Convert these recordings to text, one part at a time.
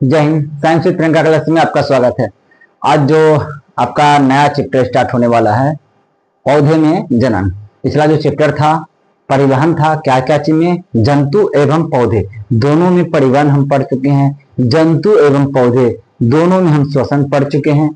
जय Hind. Science with Priyanka class में आपका स्वागत है। आज जो आपका नया चैप्टर स्टार्ट होने वाला है, पौधे में जनन। पिछला जो चैप्टर था परिवहन था, क्या क्या चीज में, जंतु एवं पौधे दोनों में परिवहन हम पढ़ चुके हैं। जंतु एवं पौधे दोनों में हम श्वसन पढ़ चुके हैं।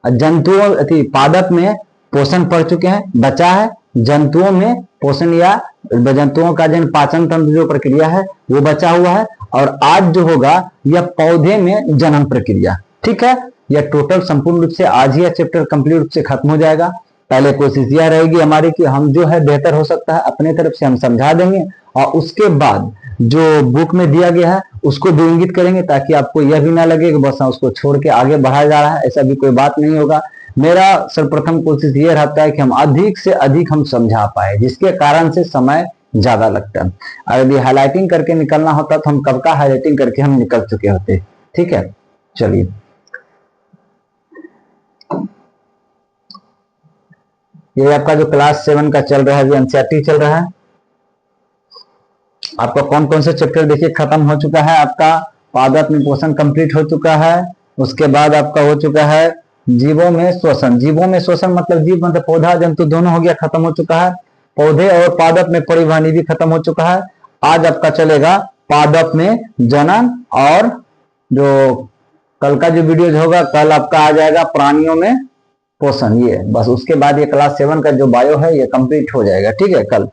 जंतुओं पादप में पोषण पढ़ चुके हैं। बचा है जंतुओं में पोषण या जंतुओं का जन पाचन तंत्र जो प्रक्रिया है वो बचा हुआ है। और आज जो होगा यह पौधे में जनन प्रक्रिया। ठीक है, यह टोटल संपूर्ण रूप से आज ही यह चैप्टर कंप्लीट रूप से खत्म हो जाएगा। पहले कोशिश यह रहेगी हमारी कि हम जो है बेहतर हो सकता है अपने तरफ से हम समझा देंगे, और उसके बाद जो बुक में दिया गया है उसको भी इंगित करेंगे, ताकि आपको यह भी ना लगे कि बस उसको छोड़ के आगे बढ़ाया जा रहा है। ऐसा भी कोई बात नहीं होगा। मेरा सर्वप्रथम कोशिश ये रहता है कि हम अधिक से अधिक हम समझा पाए, जिसके कारण से समय ज्यादा लगता है। और यदि हाईलाइटिंग करके निकलना होता तो हम कब का हाईलाइटिंग करके हम निकल चुके होते। ठीक है, चलिए ये आपका जो क्लास 7 का चल रहा है, एनसीईआरटी चल रहा है। आपका कौन कौन से चैप्टर देखिए खत्म हो चुका है। आपका पादप में पोषण कंप्लीट हो चुका है। उसके बाद आपका हो चुका है जीवों में श्वसन। जीवों में श्वसन मतलब जीव मतलब पौधा जंतु दोनों हो गया, खत्म हो चुका है। पौधे और पादप में परिवहन भी खत्म हो चुका है। आज आपका चलेगा पादप में जनन, और जो कल का जो वीडियो होगा कल आपका आ जाएगा प्राणियों में पोषण। ये बस उसके बाद ये क्लास 7 का जो बायो है ये कंप्लीट हो जाएगा। ठीक है, कल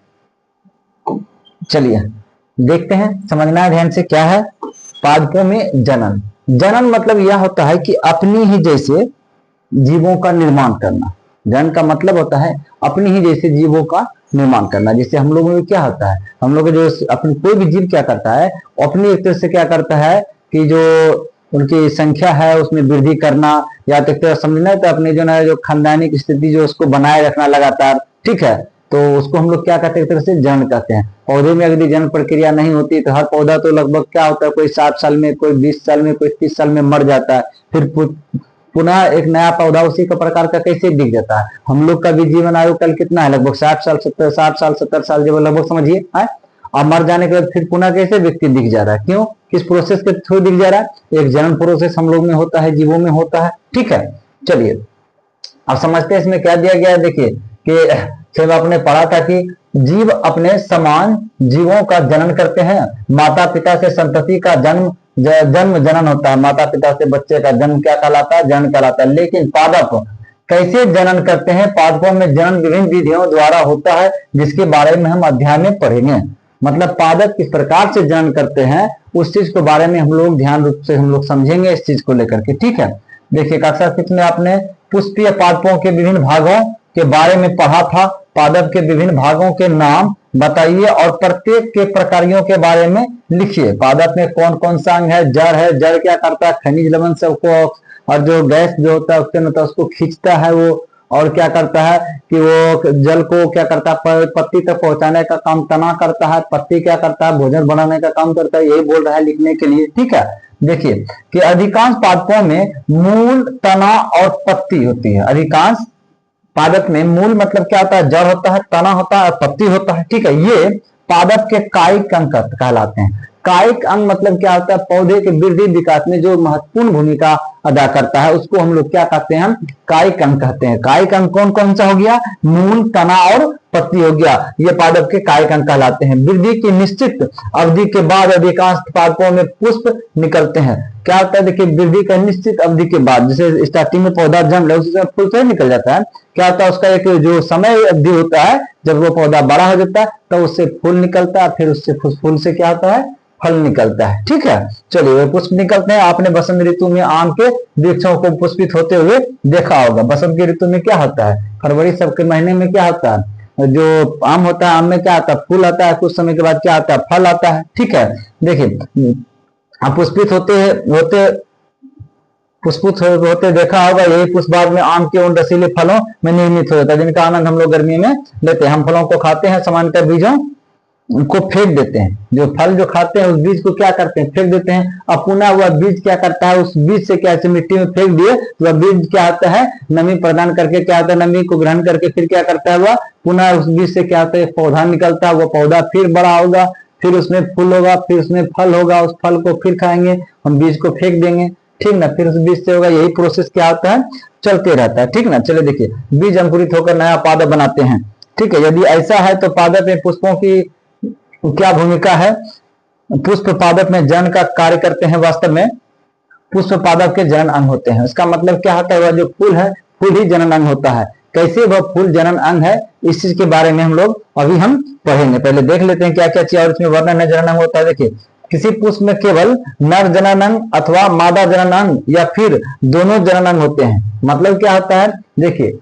चलिए देखते हैं, समझना है ध्यान से क्या है पादपों में जनन। जनन मतलब यह होता है कि अपनी ही जैसे जीवों का निर्माण करना। जनन का मतलब होता है अपनी ही जैसे जीवों का निर्माण करना। जैसे हम लोगों में क्या होता है, हम लोग जो अपनी कोई भी जीव क्या करता है अपनी एक तरह से क्या करता है कि जो उनकी संख्या है उसमें वृद्धि करना, या तो एक तरह समझना है तो अपने जो ना जो खानदानी की स्थिति जो उसको बनाए रखना लगातार। ठीक है, तो उसको हम लोग क्या कहते हैं, एक तरह से जनन कहते हैं। पौधे में यदि जनन प्रक्रिया नहीं होती तो हर पौधा तो लगभग क्या होता है, कोई 60 साल में, कोई 20 साल में, कोई 30 साल में मर जाता है। फिर पुनः एक नया पौधा उसी का प्रकार का कैसे दिख जाता है। हम लोग का भी जीवन आयु कल कितना है, लगभग 60 साल 70 साल जब लगभग समझिए है। अब मर जाने के बाद फिर पुनः कैसे व्यक्ति दिख जा रहा है, क्यों, किस प्रोसेस के थ्रू दिख जा रहा है, एक जनन प्रोसेस हम लोग में होता है, जीवों में होता है। ठीक है, चलिए अब समझते हैं इसमें क्या दिया गया है। देखिए कि जब आपने पढ़ा था कि जीव अपने समान जीवों का जनन करते हैं। माता पिता से संतति का जन्म जनन होता है। माता पिता से बच्चे का जन्म क्या कहलाता है, जनन कहलाता है। लेकिन पादप कैसे जनन करते हैं, पादपों में जनन विभिन्न विधियों द्वारा होता है, जिसके बारे में हम अध्याय में पढ़ेंगे। मतलब पादप किस प्रकार से जनन करते हैं उस चीज के बारे में हम लोग ध्यान रूप से हम लोग समझेंगे इस चीज को लेकर के। ठीक है, देखिए कक्षा 6 में आपने पुष्पीय पादपों के विभिन्न भागों के बारे में पढ़ा था। पादप के विभिन्न भागों के नाम बताइए और प्रत्येक के प्रकारों के बारे में लिखिए। पादप में कौन कौन सा अंग है, जड़ क्या करता है, खनिज लवण सबको, और जो गैस जो होता है उसको खींचता है वो, और क्या करता है कि वो जल को क्या करता है पत्ती तक पहुंचाने का काम तना करता है। पत्ती क्या करता है, भोजन बनाने का काम करता है। यही बोल रहा है लिखने के लिए। ठीक है, देखिए कि अधिकांश पादपों में मूल, तना और पत्ती होती है। अधिकांश पादप में मूल मतलब क्या होता है, जड़ होता है, तना होता है और पत्ती होता है। ठीक है, ये पादप के कायिक अंग कहलाते हैं। कायिक अंग मतलब क्या होता है, पौधे के वृद्धि विकास में जो महत्वपूर्ण भूमिका अदा करता है उसको हम लोग क्या कहते हैं, हम कायिक अंग कहते हैं। कायिक अंग कौन कौन सा हो गया, मूल, तना और पत्ती हो गया, ये पादप के कायिक अंग कहलाते हैं। वृद्धि की निश्चित अवधि के बाद अधिकांश पादपों में पुष्प निकलते हैं। क्या होता है, देखिए वृद्धि का निश्चित अवधि के बाद, जैसे स्टार्टिंग में पौधा जन्म ले उससे फूल से निकल जाता है। क्या होता है, उसका एक जो समय अवधि होता है, जब वो पौधा बड़ा हो जाता है तो उससे फूल निकलता है, फिर उससे फूल से क्या होता है, फल निकलता है। ठीक है, चलिए वे पुष्प निकलते हैं। आपने बसंत ऋतु में आम के वृक्षों को पुष्पित होते हुए देखा होगा। बसंत की ऋतु में क्या होता है, फरवरी सब के महीने में क्या होता है, जो आम होता है आम में क्या आता है, फूल आता है, कुछ समय के बाद क्या आता है, फल आता है। ठीक है, देखिए पुष्पित होते देखा होगा। यही पुष्प बाद में आम के उन रसीले फलों में निर्मित हो जाता है, जिनका आनंद हम लोग गर्मी में लेते हैं। हम फलों को खाते हैं, सामान्यतः बीजों को फेंक देते हैं। जो फल जो खाते हैं उस बीज को क्या करते हैं, फेंक देते हैं। अब पुनः वह बीज क्या करता है, उस बीज से क्या मिट्टी में फेंक दिए तो वह बीज क्या होता है, नमी प्रदान करके क्या होता है, नमी को ग्रहण करके फिर क्या करता है, वह पुनः उस बीज से क्या होता है, पौधा निकलता है। वो पौधा फिर बड़ा होगा, फिर उसमें फूल होगा, फिर उसमें फल होगा, उस फल को फिर खाएंगे, हम बीज को फेंक देंगे, ठीक ना, फिर उस बीज से होगा, यही प्रोसेस क्या होता है, चलते रहता है, ठीक ना। चलिए देखिए, बीज अंकुरित होकर नया पादप बनाते हैं, ठीक है। यदि ऐसा है तो पादप में पुष्पों की क्या भूमिका है, पुष्प पादप में जनन का कार्य करते हैं। वास्तव में पुष्प पादप के जनन अंग होते हैं। इसका मतलब क्या होता है, वह जो फूल है, फूल ही जनन अंग होता है। कैसे वह फूल जनन अंग है, इस चीज के बारे में हम लोग अभी हम पढ़ेंगे। पहले देख लेते हैं क्या क्या चीज और इसमें वर्णन है जनन अंग होता है। देखिए, किसी पुष्प में केवल नर जनन अंग अथवा मादा जनन अंग या फिर दोनों जनन अंग होते हैं। मतलब क्या होता है, देखिए,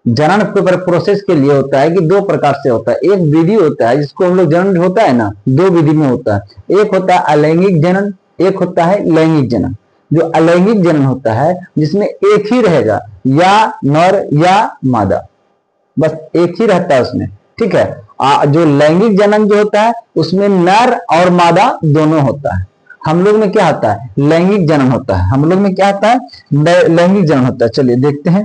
जनन प्रोसेस के लिए होता है कि दो प्रकार से होता है। एक विधि होता है जिसको हम लोग जनन होता है ना, दो विधि में होता है। एक होता है अलैंगिक जनन, एक होता है लैंगिक जनन। जो अलैंगिक जनन होता है जिसमें एक ही रहेगा, या नर या मादा, बस एक ही रहता है उसमें, ठीक है। जो लैंगिक जनन जो होता है उसमें नर और मादा दोनों होता है। हम लोग में क्या होता है, लैंगिक जनन होता है। हम लोग में क्या होता है, लैंगिक जनन होता है। चलिए देखते हैं।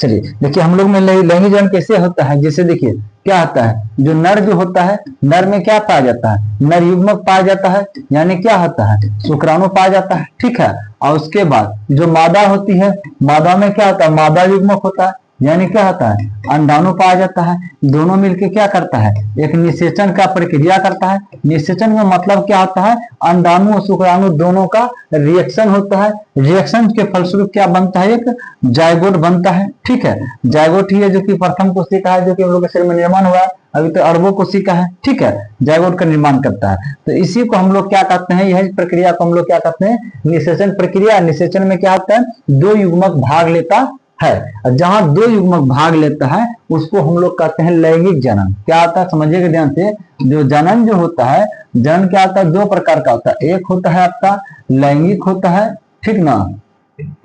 चलिए देखिए, हम लोग में लैंगिक जनन कैसे होता है। जैसे देखिए क्या होता है, जो नर जो होता है, नर में क्या पाया जाता है, नर युग्मक पाया जाता है, यानी क्या होता है, शुक्राणु पाया जाता है, ठीक है। और उसके बाद जो मादा होती है, मादा में क्या होता है, मादा युग्मक होता है, यानी क्या होता है, अंडाणु पाया जाता है। दोनों मिलकर क्या करता है, एक निषेचन का प्रक्रिया करता है। निषेचन में मतलब क्या होता है, अंडाणु और शुक्राणु दोनों का रिएक्शन होता है। रिएक्शन के फलस्वरूप क्या बनता है, एक जायगोट बनता है, ठीक है। जायगोट ही है जो कि प्रथम कोशिका है, जो कि हम लोग के शरीर में निर्माण हुआ है। अभी तो अरबों कोशिका है, ठीक है, जायगोट का निर्माण करता है। तो इसी को हम लोग क्या कहते हैं, यह प्रक्रिया को हम लोग क्या कहते हैं, निषेचन प्रक्रिया। निषेचन में क्या होता है, दो युग्मक भाग लेता है। जहां दो युग्मक भाग लेता है उसको हम लोग कहते हैं लैंगिक जनन। क्या होता है, समझिएगा ध्यान से। जो जनन जो होता है, जनन क्या होता है, दो प्रकार का होता है। एक होता है आपका लैंगिक होता है, ठीक ना,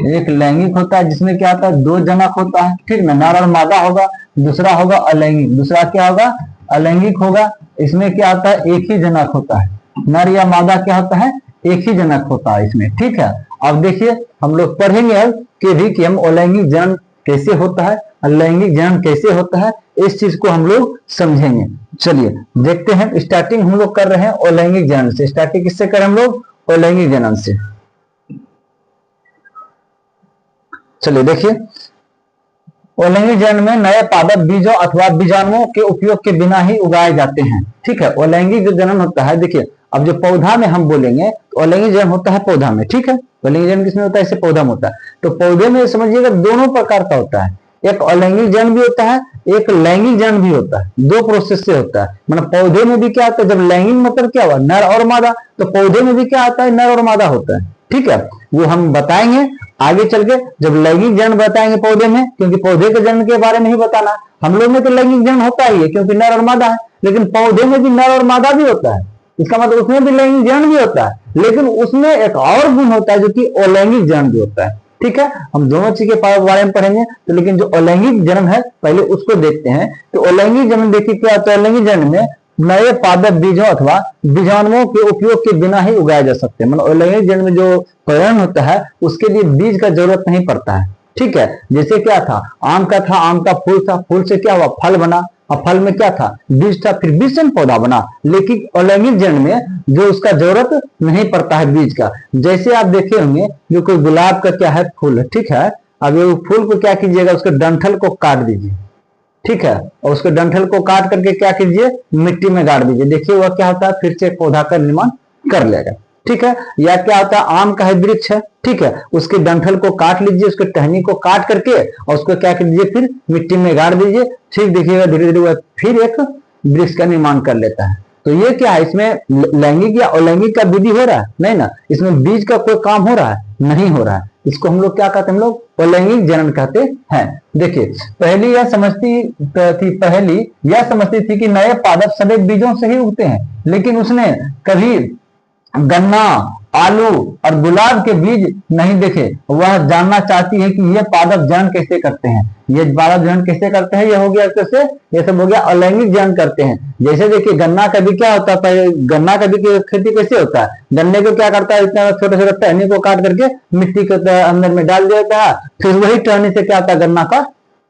एक लैंगिक होता है जिसमें क्या होता है, दो जनक होता है, ठीक ना, नर और मादा होगा। दूसरा होगा अलैंगिक, दूसरा क्या होगा, अलैंगिक होगा। इसमें क्या होता है, एक ही जनक होता है, नर या मादा क्या होता है, एक ही जनक होता है इसमें, ठीक है। अब देखिए, हम लोग पढ़ेंगे अब कि हम अलैंगिक जनन कैसे होता है, अलैंगिक जनन कैसे होता है, इस चीज को हम लोग समझेंगे। चलिए देखते हैं। स्टार्टिंग हम लोग कर रहे हैं अलैंगिक जनन से। स्टार्टिंग किससे करें हम लोग, अलैंगिक जनन से। चलिए देखिए, अलैंगिक जनन में नए पादप बीजों अथवा बीजाणुओं के उपयोग के बिना ही उगाए जाते हैं, ठीक है। अलैंगिक जो जनन होता है, देखिए अब जो पौधा में हम बोलेंगे तो अलैंगिक जनन होता है पौधा में, ठीक है। अलैंगिक जनन किसमें होता है, इससे पौधा में होता है। तो पौधे में समझिएगा दोनों प्रकार का होता है, एक अलैंगिक जनन भी होता है, एक लैंगिक जनन भी होता है। दो प्रोसेस से होता है। मतलब पौधे में भी क्या होता है, जब लैंगिक मतलब क्या हुआ, नर और मादा, तो पौधे में भी क्या आता है, नर और मादा होता है, ठीक है। वो हम बताएंगे आगे चल के, जब लैंगिक जनन बताएंगे पौधे में, क्योंकि पौधे के जनन के बारे में ही बताना। हम लोग में तो लैंगिक जनन होता ही है क्योंकि नर और मादा है, लेकिन पौधे में भी नर और मादा भी होता है। इसका मतलब उसमें भी लैंगिक जनन भी होता है, लेकिन उसमें एक और गुण होता है जो कि अलैंगिक जनन भी होता है, ठीक है। हम दोनों चीज के बारे में पढ़ेंगे तो, लेकिन जो अलैंगिक जनन है पहले उसको देखते हैं। तो अलैंगिक जनन देखिए क्या होता है, अलैंगिक जनन में नए पादप बीजों अथवा बीजाणुओं के उपयोग के बिना ही उगाए जा सकते हैं। मतलब अलैंगिक जनन में जो प्रजनन होता है उसके लिए बीज का जरूरत नहीं पड़ता है, ठीक है। जैसे क्या था, आम का था, आम का फूल था, फूल से क्या हुआ, फल बना, और फल में क्या था, बीज था, फिर बीज से पौधा बना। लेकिन अलैंगिक जनन में जो उसका जरूरत नहीं पड़ता है बीज का। जैसे आप देखे होंगे, जो कोई गुलाब का क्या है, फूल है, ठीक है। अब ये फूल को क्या कीजिएगा, उसके डंठल को काट दीजिए, ठीक है, और उसके डंठल को काट करके क्या कीजिए, मिट्टी में गाड़ दीजिए। देखिए वह क्या होता है, फिर से पौधा का निर्माण कर लेगा, ठीक है। या क्या होता है, आम का है वृक्ष है, ठीक है, उसके डंठल को काट लीजिए, उसके टहनी को काट करके और उसको क्या कर दीजिए, फिर मिट्टी में गाड़ दीजिए, ठीक। देखिएगा धीरे धीरे वह फिर एक वृक्ष का निर्माण कर लेता है। तो ये क्या है, इसमें लैंगिक या अलैंगिक का विधि हो रहा है, नहीं ना, इसमें बीज का कोई काम हो रहा है, नहीं हो रहा है। इसको हम लोग क्या कहते हैं, हम लोग अलैंगिक जनन कहते हैं। देखिए पहली यह समझती थी कि नए पादप सभी बीजों से ही उगते हैं, लेकिन उसने कभी गन्ना, आलू और गुलाब के बीज नहीं देखे। वह जानना चाहती है कि ये पादप जनन कैसे करते हैं, ये पादप जनन कैसे करते हैं। ये हो गया कैसे, ये सब हो गया अलैंगिक जनन करते हैं। जैसे देखिए गन्ना का भी क्या होता है, गन्ना का भी खेती कैसे होता है, गन्ने को क्या करता है, इतना छोटे छोटे टहनी को काट करके मिट्टी के अंदर में डाल देता है, फिर वही टहनी से क्या होता है, गन्ना का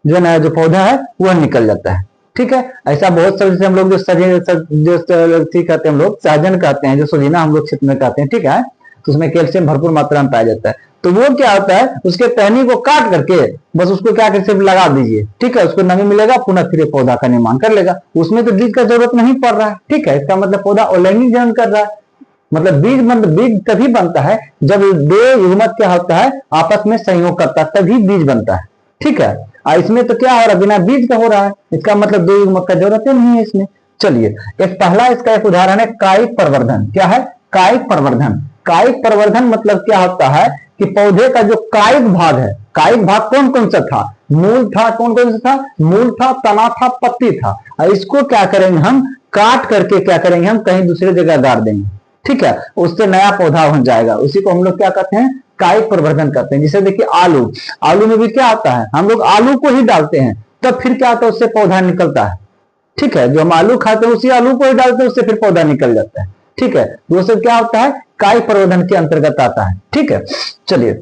जो नया जो पौधा है वह निकल जाता है। ठीक है, ऐसा बहुत सारे, जैसे हम लोग जो कहते हैं, हम लोग सहजन कहते हैं, जो सोजीना हम लोग क्षेत्र में कहते हैं, ठीक है, तो उसमें कैल्शियम भरपूर मात्रा में पाया जाता है। तो वो क्या होता है, उसके टहनी को काट करके बस उसको क्या करके लगा दीजिए, ठीक है, उसको नमी मिलेगा, पुनः फिर पौधा का निर्माण कर लेगा, उसमें तो बीज का जरूरत नहीं पड़ रहा है। ठीक है, इसका मतलब पौधा अलैंगिक जनन कर रहा है। मतलब बीज तभी बनता है जब दो युग्मक क्या होता है, आपस में संयोग करता है, तभी बीज बनता है। ठीक है, इसमें तो क्या हो रहा है, बिना बीज का हो रहा है, इसका मतलब दो युग्मक का जरूरत नहीं है इसमें। चलिए, एक पहला इसका एक उदाहरण है कायिक प्रवर्धन। क्या है, कायिक प्रवर्धन। कायिक प्रवर्धन मतलब क्या होता है कि पौधे का जो कायिक भाग है, कायिक भाग कौन कौन सा था, मूल था, कौन कौन सा था, मूल था, तना था, पत्ती था, और इसको क्या करेंगे हम, काट करके क्या करेंगे हम, कहीं दूसरी जगह गाड़ देंगे। ठीक है, उससे नया पौधा बन जाएगा, उसी को हम लोग क्या कहते हैं, कायिक प्रवर्धन करते हैं। जिसे देखिए आलू, आलू में भी क्या होता है, हम लोग आलू को ही डालते हैं, तब फिर क्या होता है, उससे पौधा निकलता है। ठीक है, जो हम आलू खाते हैं उसी आलू को ही डालते हैं, उससे फिर पौधा निकल जाता है। ठीक है, वो सब क्या होता है, कायिक प्रवर्धन के अंतर्गत आता है। ठीक है, चलिए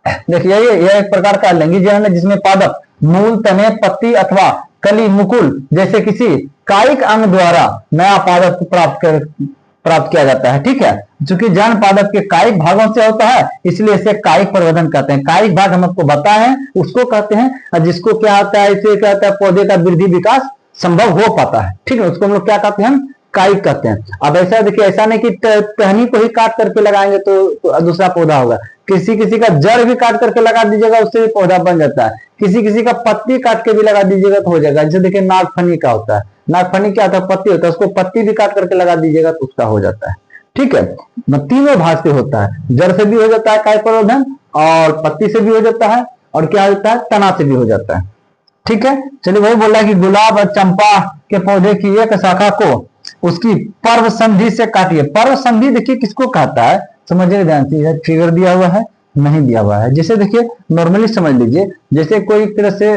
देखिए, यह एक प्रकार का लैंगिक जनन है, जिसमें पादप मूल, तने, पत्ती अथवा कली, मुकुल जैसे किसी कायिक अंग द्वारा नया पादप प्राप्त किया जाता है। ठीक है, चूंकि जन पादप के कायिक भागों से होता है, इसलिए इसे कायिक प्रवर्धन कहते हैं। कायिक भाग हम आपको बताए हैं, उसको कहते हैं, और जिसको क्या होता है, इसे क्या होता है, पौधे का वृद्धि विकास संभव हो पाता है। ठीक है, उसको हम लोग क्या कहते हैं, कायिक कहते हैं। अब ऐसा देखिए, ऐसा नहीं कि टहनी को ही काट करके लगाएंगे तो दूसरा पौधा होगा, किसी किसी का जड़ भी काट करके लगा दीजिएगा, उससे भी पौधा बन जाता है, किसी किसी का पत्ती काट के भी लगा दीजिएगा तो हो जाएगा। जैसे देखिए नागफनी का होता है, नागफनी क्या होता है, पत्ती होता है, उसको पत्ती भी काट करके लगा दीजिएगा तो उसका हो जाता है। ठीक है, तीनों भाग से होता है, जड़ से भी हो जाता है कायिक प्रवर्धन, और पत्ती से भी हो जाता है, और क्या होता है, तना से भी हो जाता है। ठीक है, चलिए वही बोल रहा है कि गुलाब और चंपा के पौधे की एक शाखा को उसकी पर्व संधि से काटिए। पर्व संधि देखिए किसको कहता है, समझिए ध्यान से, ट्रिगर दिया हुआ है, नहीं दिया हुआ है। जैसे देखिए नॉर्मली समझ लीजिए, जैसे कोई एक तरह से,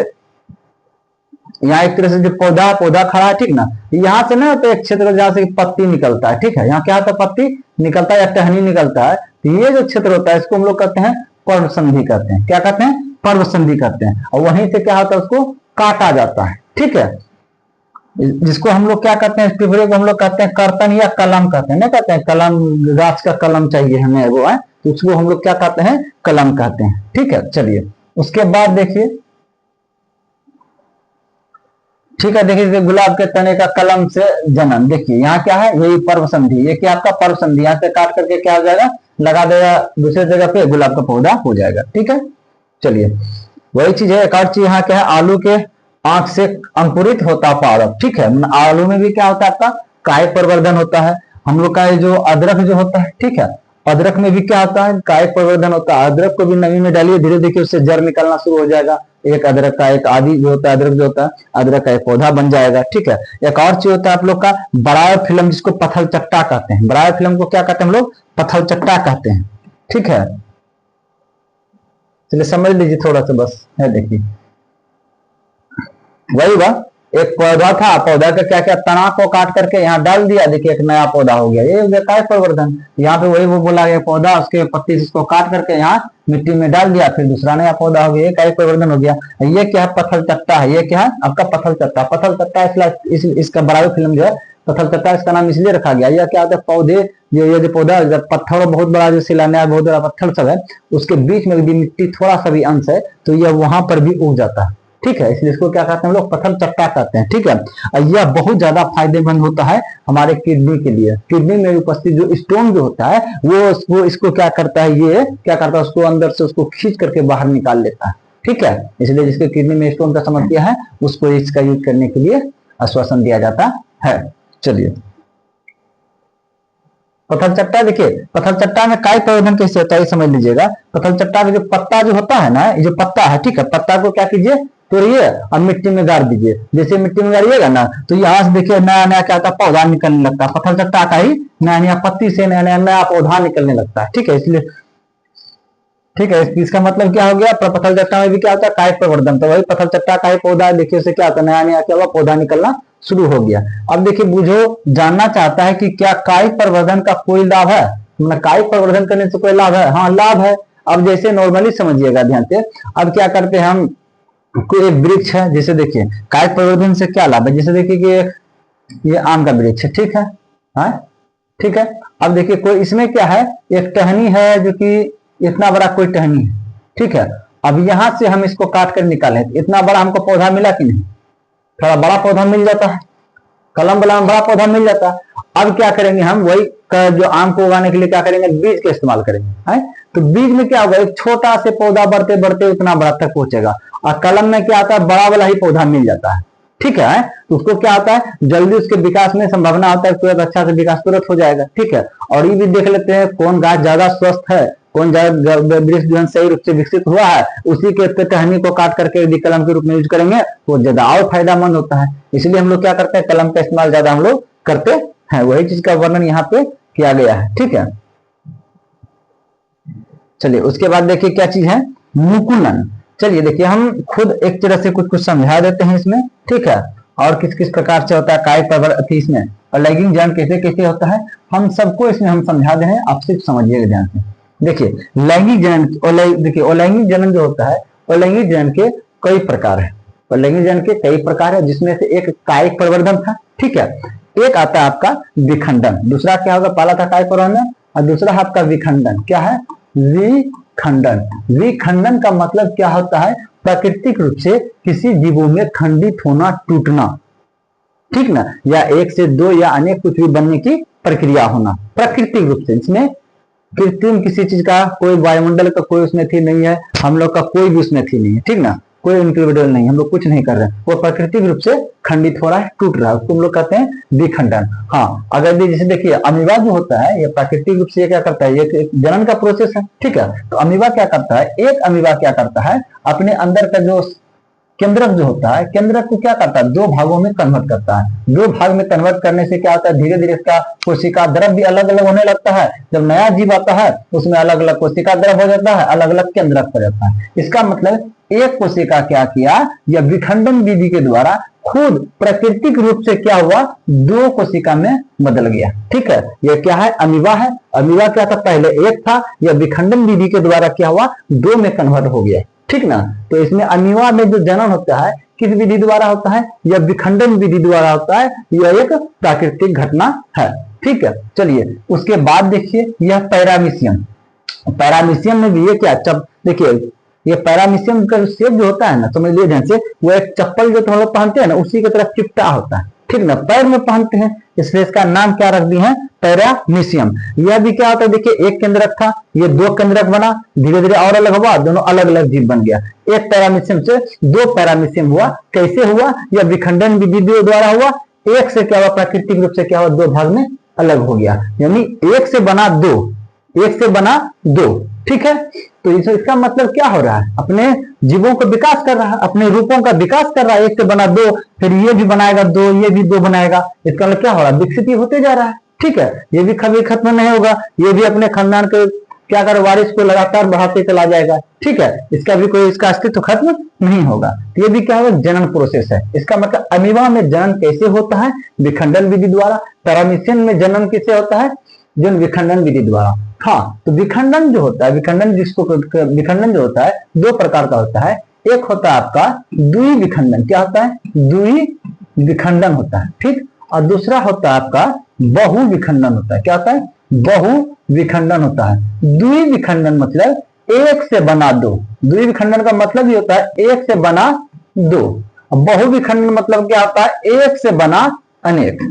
यहाँ एक तरह से जो पौधा खड़ा है, ठीक ना, यहाँ से ना तो एक क्षेत्र जहाँ से पत्ती निकलता है। ठीक है, यहाँ क्या होता है, पत्ती निकलता है या टहनी निकलता है, तो ये जो क्षेत्र होता है इसको हम लोग कहते हैं पर्व संधि कहते हैं। क्या कहते हैं, पर्व संधि कहते हैं। और वहीं से क्या होता है, उसको काटा जाता है। ठीक है, जिसको हम लोग क्या कहते हैं, इस टिपरे को हम लोग कहते हैं कर्तन या कलम कहते हैं। ना कहते हैं कलम, गाछ का कलम चाहिए हमें वो है, तो उसको हम लोग क्या कहते हैं, कलम कहते हैं। ठीक है, चलिए उसके बाद देखिए, ठीक है, देखिए गुलाब के तने का कलम से जनन, देखिए यहाँ क्या है, यही पर्व संधि, ये क्या आपका पर्व संधि, यहाँ से काट करके क्या हो जाएगा, लगा देगा दूसरे जगह पे, गुलाब का पौधा हो जाएगा। ठीक है, चलिए वही चीज है। एक और चीज यहाँ क्या है, आलू के आंख से अंकुरित होता पादप। ठीक है, आलू में भी क्या होता है, आपका कायिक प्रवर्धन होता है। हम लोग का जो अदरक जो होता है, ठीक है, अदरक में भी क्या होता है, कायिक प्रवर्धन होता है। अदरक को भी नमी में डालिए, धीरे देखिए उससे जड़ निकलना शुरू हो जाएगा, एक अदरक का एक आदि जो होता है, अदरक जो होता है, अदरक का एक पौधा बन जाएगा। ठीक है, एक और चीज होता है आप लोग का बराय फिल्म, जिसको पथल चट्टा कहते हैं। बराय फिल्म को क्या कहते हैं हम लोग, पथल चट्टा कहते हैं। ठीक है, चलिए समझ लीजिए थोड़ा सा बस है, देखिए वही बात, एक पौधा था, पौधा का क्या क्या तना को काट करके यहाँ डाल दिया, देखिए एक नया पौधा हो गया, ये हो गया कायिक प्रवर्धन। यहाँ पे वही वो बोला गया पौधा, उसके पत्ती इसको काट करके यहाँ मिट्टी में डाल दिया, फिर दूसरा नया पौधा हो गया, ये कायिक प्रवर्धन हो गया। ये क्या है, पथल चट्टा है। ये क्या है आपका, पथल चट्टा। पथल चट्टा इसका बराबर फिल्म जो है पथल चट्टा, इसका नाम इसलिए रखा गया। यह क्या होता है, पौधे ये जो पौधा पत्थर बहुत बड़ा जो शिलान्यास बहुत बड़ा पत्थर सब है, उसके बीच में भी मिट्टी थोड़ा सा भी अंश है, तो यह वहां पर भी उग जाता है। ठीक है, इसलिए इसको क्या कहते हैं हम लोग, पथल चट्टा कहते हैं। ठीक है, यह बहुत ज्यादा फायदेमंद होता है हमारे किडनी के लिए। किडनी में उपस्थित जो स्टोन जो होता है वो इसको क्या करता है, ये क्या करता है, उसको अंदर से उसको खींच करके बाहर निकाल लेता है। ठीक है, इसलिए जिसके किडनी में स्टोन का समस्या है उसको इसका यूज करने के लिए आश्वासन दिया जाता है। चलिए पथल चट्टा, देखिए पथल चट्टा में कायिक प्रवर्धन कैसे होता है समझ लीजिएगा। पथल चट्टा का जो पत्ता जो होता है ना, ये जो पत्ता है, ठीक है, पत्ता को क्या कीजिए, तोड़िए और मिट्टी में गाड़ दीजिए। जैसे मिट्टी में गाड़िएगा ना, तो यहाँ से देखिए नया नया क्या होता है, पौधा निकलने लगता है। पथल चट्टा का ही नया नया पत्ती से नया नया पौधा निकलने लगता है। ठीक है, इसलिए ठीक है, इसका मतलब क्या हो गया, पथल चट्टा में भी क्या होता है, कायिक प्रवर्धन। तो वही पथल चट्टा का ही पौधा, देखिए उसे क्या होता है, नया नया क्या हुआ, पौधा निकलना शुरू हो गया। अब देखिए बुझो जानना चाहता है कि क्या कायिक प्रवर्धन का कोई लाभ है, मतलब कायिक प्रवर्धन करने से कोई लाभ है। हाँ लाभ है। अब जैसे नॉर्मली समझिएगा ध्यान से, अब क्या करते हैं हम, कोई एक वृक्ष है, जैसे देखिए कायिक प्रवर्धन से क्या लाभ है, जैसे देखिए कि ये आम का वृक्ष है, ठीक है, हाँ ठीक है। अब देखिए कोई इसमें क्या है, एक टहनी है जो कि इतना बड़ा कोई टहनी है, ठीक है। अब यहां से हम इसको काट कर निकाले, इतना बड़ा हमको पौधा मिला कि नहीं, थोड़ा बड़ा पौधा मिल जाता है, कलम वाला बड़ा पौधा मिल जाता है। अब क्या करेंगे हम, वही जो आम को उगाने के लिए क्या करेंगे, बीज का इस्तेमाल करेंगे, है। तो बीज में क्या होगा, एक छोटा से पौधा बढ़ते बढ़ते उतना बड़ा तक पहुंचेगा, और कलम में क्या आता है, बड़ा वाला ही पौधा मिल जाता है, ठीक है। तो उसको क्या होता है, जल्दी उसके विकास में संभावना होता है, तुरंत अच्छा से विकास तुरंत हो जाएगा, ठीक है। और ये भी देख लेते हैं कौन गाछ ज्यादा स्वस्थ है, कौन ज्यादा वृक्ष जो सही रूप से विकसित हुआ है, उसी के टहनी को काट करके यदि कलम के रूप में यूज करेंगे तो ज्यादा और फायदामंद होता है। इसलिए हम लोग क्या करते हैं, कलम का इस्तेमाल ज्यादा हम लोग करते हैं, वही चीज का वर्णन यहाँ पे किया गया है, ठीक है। चलिए उसके बाद देखिए क्या चीज है, मुकुलन। चलिए देखिए हम खुद एक तरह से कुछ कुछ समझा देते हैं इसमें, ठीक है। और किस किस प्रकार से होता है कायिक प्रवर्धन इसमें, और लैंगिक जनन कैसे कैसे होता है, हम सबको इसमें हम समझा दे हैं, आप सिर्फ समझिएगा ध्यान से। देखिए लैंगिक जनन, देखिए अलैंगिक जनन जो होता है, अलैंगिक जनन के कई प्रकार है, अलैंगिक जनन के कई प्रकार है, जिसमें से एक कायिक प्रवर्धन था, ठीक है। एक आता है आपका विखंडन, दूसरा क्या होगा, पहला था कायिक प्रवर्धन और दूसरा है आपका विखंडन, क्या है, विखंडन। विखंडन का मतलब क्या होता है, प्राकृतिक रूप से किसी जीवों में खंडित होना, टूटना, ठीक ना, या एक से दो या अनेक कुछ भी बनने की प्रक्रिया होना प्राकृतिक रूप से। इसमें कृत्रिम किसी चीज का, कोई वायुमंडल का कोई उसमें थी नहीं है, हम लोग का कोई भी उसमें थी नहीं है, ठीक ना, कोई इंडिविजुअल नहीं, हम लोग कुछ नहीं कर रहे हैं, वो प्राकृतिक रूप से खंडित हो रहा है, टूट रहा है, उसको हम लोग कहते हैं विखंडन। हाँ, अगर जैसे देखिए अमीबा जो होता है, ये प्राकृतिक रूप से ये क्या करता है, ये जनन का प्रोसेस है, ठीक है। तो अमीबा क्या करता है, एक अमीबा क्या करता है, अपने अंदर का जो केंद्रक जो होता है, केंद्रक को क्या करता है, दो भागों में कन्वर्ट करता है। दो भाग में कन्वर्ट करने से क्या होता है, धीरे धीरे इसका कोशिका द्रव भी अलग अलग होने लगता है। जब नया जीव आता है उसमें अलग अलग कोशिका द्रव हो जाता है, अलग अलग केंद्रक हो जाता है। इसका मतलब एक कोशिका क्या किया, या विखंडन विधि के द्वारा खुद प्राकृतिक रूप से क्या हुआ, दो कोशिका में बदल गया, ठीक है। यह क्या है, अमीबा है। अमीबा क्या था, पहले एक था, यह विखंडन विधि के द्वारा क्या हुआ, दो में कन्वर्ट हो गया, ठीक ना। तो इसमें अमीबा में जो जनन होता है किस विधि द्वारा होता है, यह विखंडन विधि द्वारा होता है, यह एक प्राकृतिक घटना है, ठीक है। चलिए उसके बाद देखिए यह पैरामीशियम, पैरामीशियम में भी ये क्या, देखिए ये पैरामीशियम का शेप जो होता है ना, समझ लीजिए ध्यान से, वो एक चप्पल जो हम लोग पहनते हैं ना, उसी की तरह चिपटा होता है, ठीक ना, पैर में पहनते हैं, इसलिए इसका नाम क्या रख दिए हैं, पैरामीशियम। यह भी क्या होता है, देखिए एक केंद्रक था, ये दो केंद्रक बना, धीरे धीरे और अलग हुआ, दोनों अलग अलग जीव बन गया। एक पैरामीशियम से दो पैरामीशियम हुआ, कैसे हुआ, यह विखंडन विधि द्वारा हुआ। एक से क्या हुआ, प्राकृतिक रूप से क्या हुआ, दो भाग में अलग हो गया, यानी एक से बना दो, एक से बना दो, ठीक है। तो इसका मतलब क्या हो रहा है, अपने जीवों का विकास कर रहा है, अपने रूपों का विकास कर रहा है, एक से बना दो, फिर ये भी बनाएगा दो, ये भी दो बनाएगा, इसका मतलब क्या हो रहा है, विकसित होते जा रहा है, ठीक है। ये भी कभी खत्म नहीं होगा, ये भी अपने खानदान के क्या कर, वारिस को लगातार बढ़ाते चला जाएगा, ठीक है। इसका भी कोई, इसका अस्तित्व खत्म नहीं होगा। तो ये भी क्या होगा, जनन प्रोसेस है। इसका मतलब अमीबा में जनन कैसे होता है, विखंडन विधि द्वारा। पैरामीशियम में जनन कैसे होता है, जन विखंडन विधि द्वारा। हाँ, तो विखंडन जो होता है, विखंडन जिसको विखंडन जो होता है दो प्रकार का होता है। एक होता है आपका द्वि विखंडन, क्या होता है, द्वि विखंडन होता है, ठीक। और दूसरा होता है आपका बहु विखंडन होता है, क्या होता है, बहु विखंडन होता है। द्वि विखंडन मतलब एक से बना दो, द्वि विखंडन का मतलब ये होता है एक से बना दो। बहु विखंडन मतलब क्या होता है, एक से बना अनेक,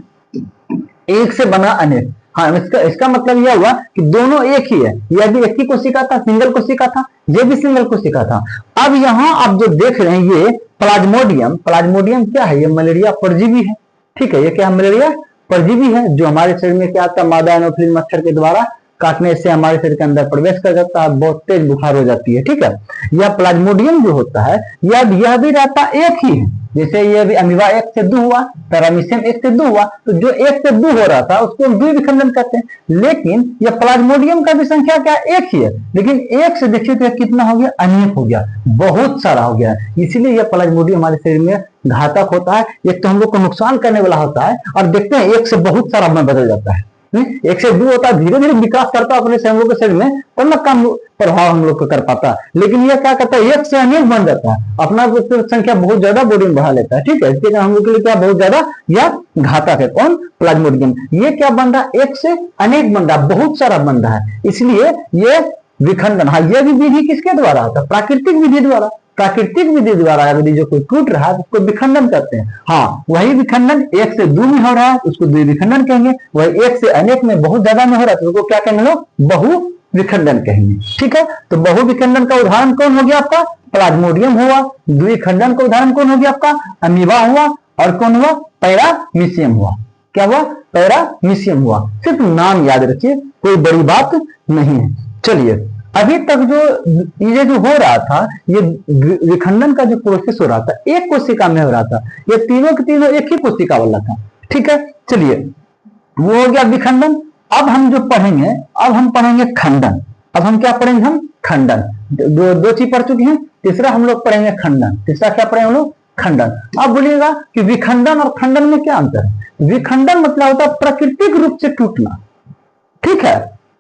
एक से बना अनेक। हाँ, इसका मतलब यह हुआ कि दोनों एक ही है, यह भी एक ही कोशिका था, सिंगल कोशिका था, ये भी सिंगल कोशिका था। अब यहाँ आप जो देख रहे हैं ये प्लाज्मोडियम, प्लाज्मोडियम क्या है, ये मलेरिया परजीवी है, ठीक है। ये क्या, मलेरिया परजीवी है, जो हमारे शरीर में क्या आता है, मादा एनोफिलिस मच्छर के द्वारा काटने से हमारे शरीर के अंदर प्रवेश कर जाता है, बहुत तेज बुखार हो जाती है, ठीक है। यह प्लाज्मोडियम जो होता है यह भी रहता एक ही है, जैसे ये भी अमीबा एक से दो हुआ, पैरामीशियम एक से दो हुआ, तो जो एक से दो हो रहा था उसको हम द्वि विखंडन कहते हैं। लेकिन यह प्लाज्मोडियम का भी संख्या क्या, एक ही है, लेकिन एक से देखिए तो कितना हो गया, अनेक हो गया, बहुत सारा हो गया। इसीलिए यह प्लाज्मोडियम हमारे शरीर में घातक होता है, एक तो हम लोग को नुकसान करने वाला होता है, और देखते हैं एक से बहुत सारा में बदल जाता है, एक से दो होता है, धीरे धीरे विकास करता है अपने हम लोग के शरीर में, तब ना कम प्रभाव हम लोग को कर पाता है। लेकिन ये क्या करता है, एक से अनेक बन जाता है, अपना संख्या बहुत ज्यादा बॉडी में बढ़ा लेता है। ठीक है, इसके हम लोग के लिए क्या बहुत ज्यादा या घातक है। कौन? प्लाज्मोडियम। ये क्या बन रहा है, एक से अनेक बन रहा है, बहुत सारा बन रहा है, इसलिए ये विखंडन। हाँ, ये भी विधि किसके द्वारा होता है? प्राकृतिक विधि द्वारा। प्राकृतिक विधि द्वारा यदि जो कोई टूट रहा है उसको विखंडन करते हैं। हाँ, वही विखंडन एक से दो में हो रहा है उसको द्विविखंडन कहेंगे, वही एक से अनेक में बहुत ज्यादा में हो रहा है तो उसको क्या कहेंगे लोग? बहु विखंडन कहेंगे। ठीक है, तो बहु विखंडन का उदाहरण कौन हो गया आपका? प्लाज्मोडियम हुआ। द्विखंडन का उदाहरण कौन हो गया आपका? अमीबा हुआ। और कौन हुआ? पैरामीशियम हुआ। क्या हुआ? पैरामीशियम हुआ। सिर्फ नाम याद रखिए, कोई बड़ी बात नहीं है। चलिए, अभी तक जो ये जो हो रहा था, ये विखंडन का जो प्रोसेस हो रहा था एक कोशिका में हो रहा था, ये तीनों के तीनों एक ही कोशिका वाला था। ठीक है, चलिए, वो हो गया विखंडन। अब हम जो पढ़ेंगे, अब हम पढ़ेंगे खंडन। अब हम क्या पढ़ेंगे? हम खंडन। दो चीज पढ़ चुके हैं, तीसरा हम लोग पढ़ेंगे खंडन। तीसरा क्या पढ़ेंगे हम लोग? खंडन। अब बोलिएगा कि विखंडन और खंडन में क्या अंतर है? विखंडन मतलब होता है प्राकृतिक रूप से टूटना। ठीक है,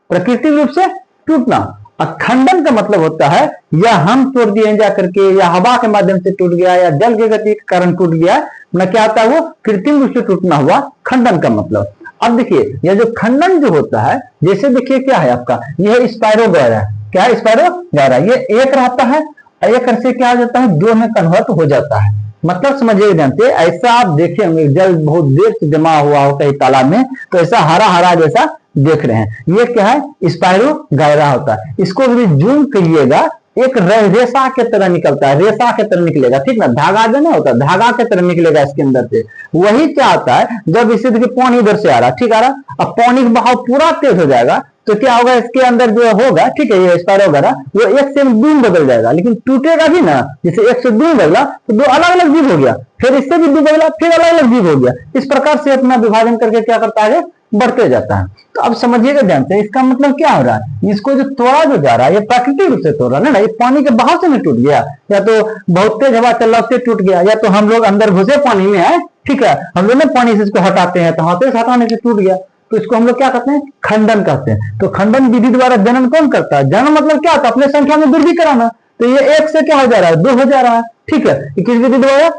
प्राकृतिक रूप से टूटना। खंडन का मतलब होता है या हम तोड़ दिए जा करके, या हवा के माध्यम से टूट गया, या जल की गति के कारण टूट गया, ना क्या होता है? वो कृत्रिम रूप से टूटना हुआ खंडन का मतलब। अब देखिए, यह जो खंडन जो होता है, जैसे देखिए क्या है आपका, यह स्पायरो गैरा। क्या है? स्पायरो गैरा। ये एक रहता है, एक से क्या हो जाता है? दो में कन्वर्ट हो जाता है। मतलब समझिए ध्यान से, ऐसा आप देखे होंगे जल बहुत देर से जमा हुआ होता है तालाब में, तो ऐसा हरा हरा जैसा देख रहे हैं। ये क्या है? स्पायरो गैरा होता है। इसको भी जूम करिएगा, एक रेशा के तरह निकलता है, रेशा के तरह निकलेगा। ठीक ना, धागा जो ना होता है, धागा के तरह निकलेगा इसके अंदर से। वही क्या होता है, जब इसे देखिए पानी इधर से आ रहा, ठीक आ रहा, अब पानी का बहाव पूरा तेज हो जाएगा तो क्या होगा, इसके अंदर जो होगा, ठीक है, ये स्पायरो गैरा, वो एक से दो में बदल जाएगा, लेकिन टूटेगा भी ना। जैसे एक से दो बदला तो दो अलग अलग जीव हो गया, फिर इससे भी दो बदला, फिर अलग अलग जीव हो गया। इस प्रकार से अपना विभाजन करके क्या करता है? बढ़ते जाता है। तो अब समझिएगा ध्यान से, इसका मतलब क्या हो रहा है? इसको जो तोड़ा जो जा रहा है, ये प्राकृतिक रूप से तोड़ रहा है ना, ये पानी के बहाव से नहीं टूट गया, या तो बहुत तेज हवा चल से टूट गया, या तो हम लोग अंदर घुसे पानी में है, ठीक है, हम लोग ना पानी से इसको हटाते हैं तो हाथे से हटाने से टूट गया, तो इसको हम लोग क्या कहते हैं? खंडन कहते हैं। तो खंडन विधि द्वारा जनन कौन करता है? जनन मतलब क्या होता है? अपने संख्या में वृद्धि कराना। तो ये एक से क्या हो जा रहा है? दो हो जा रहा है। ठीक है, किस विधि द्वारा?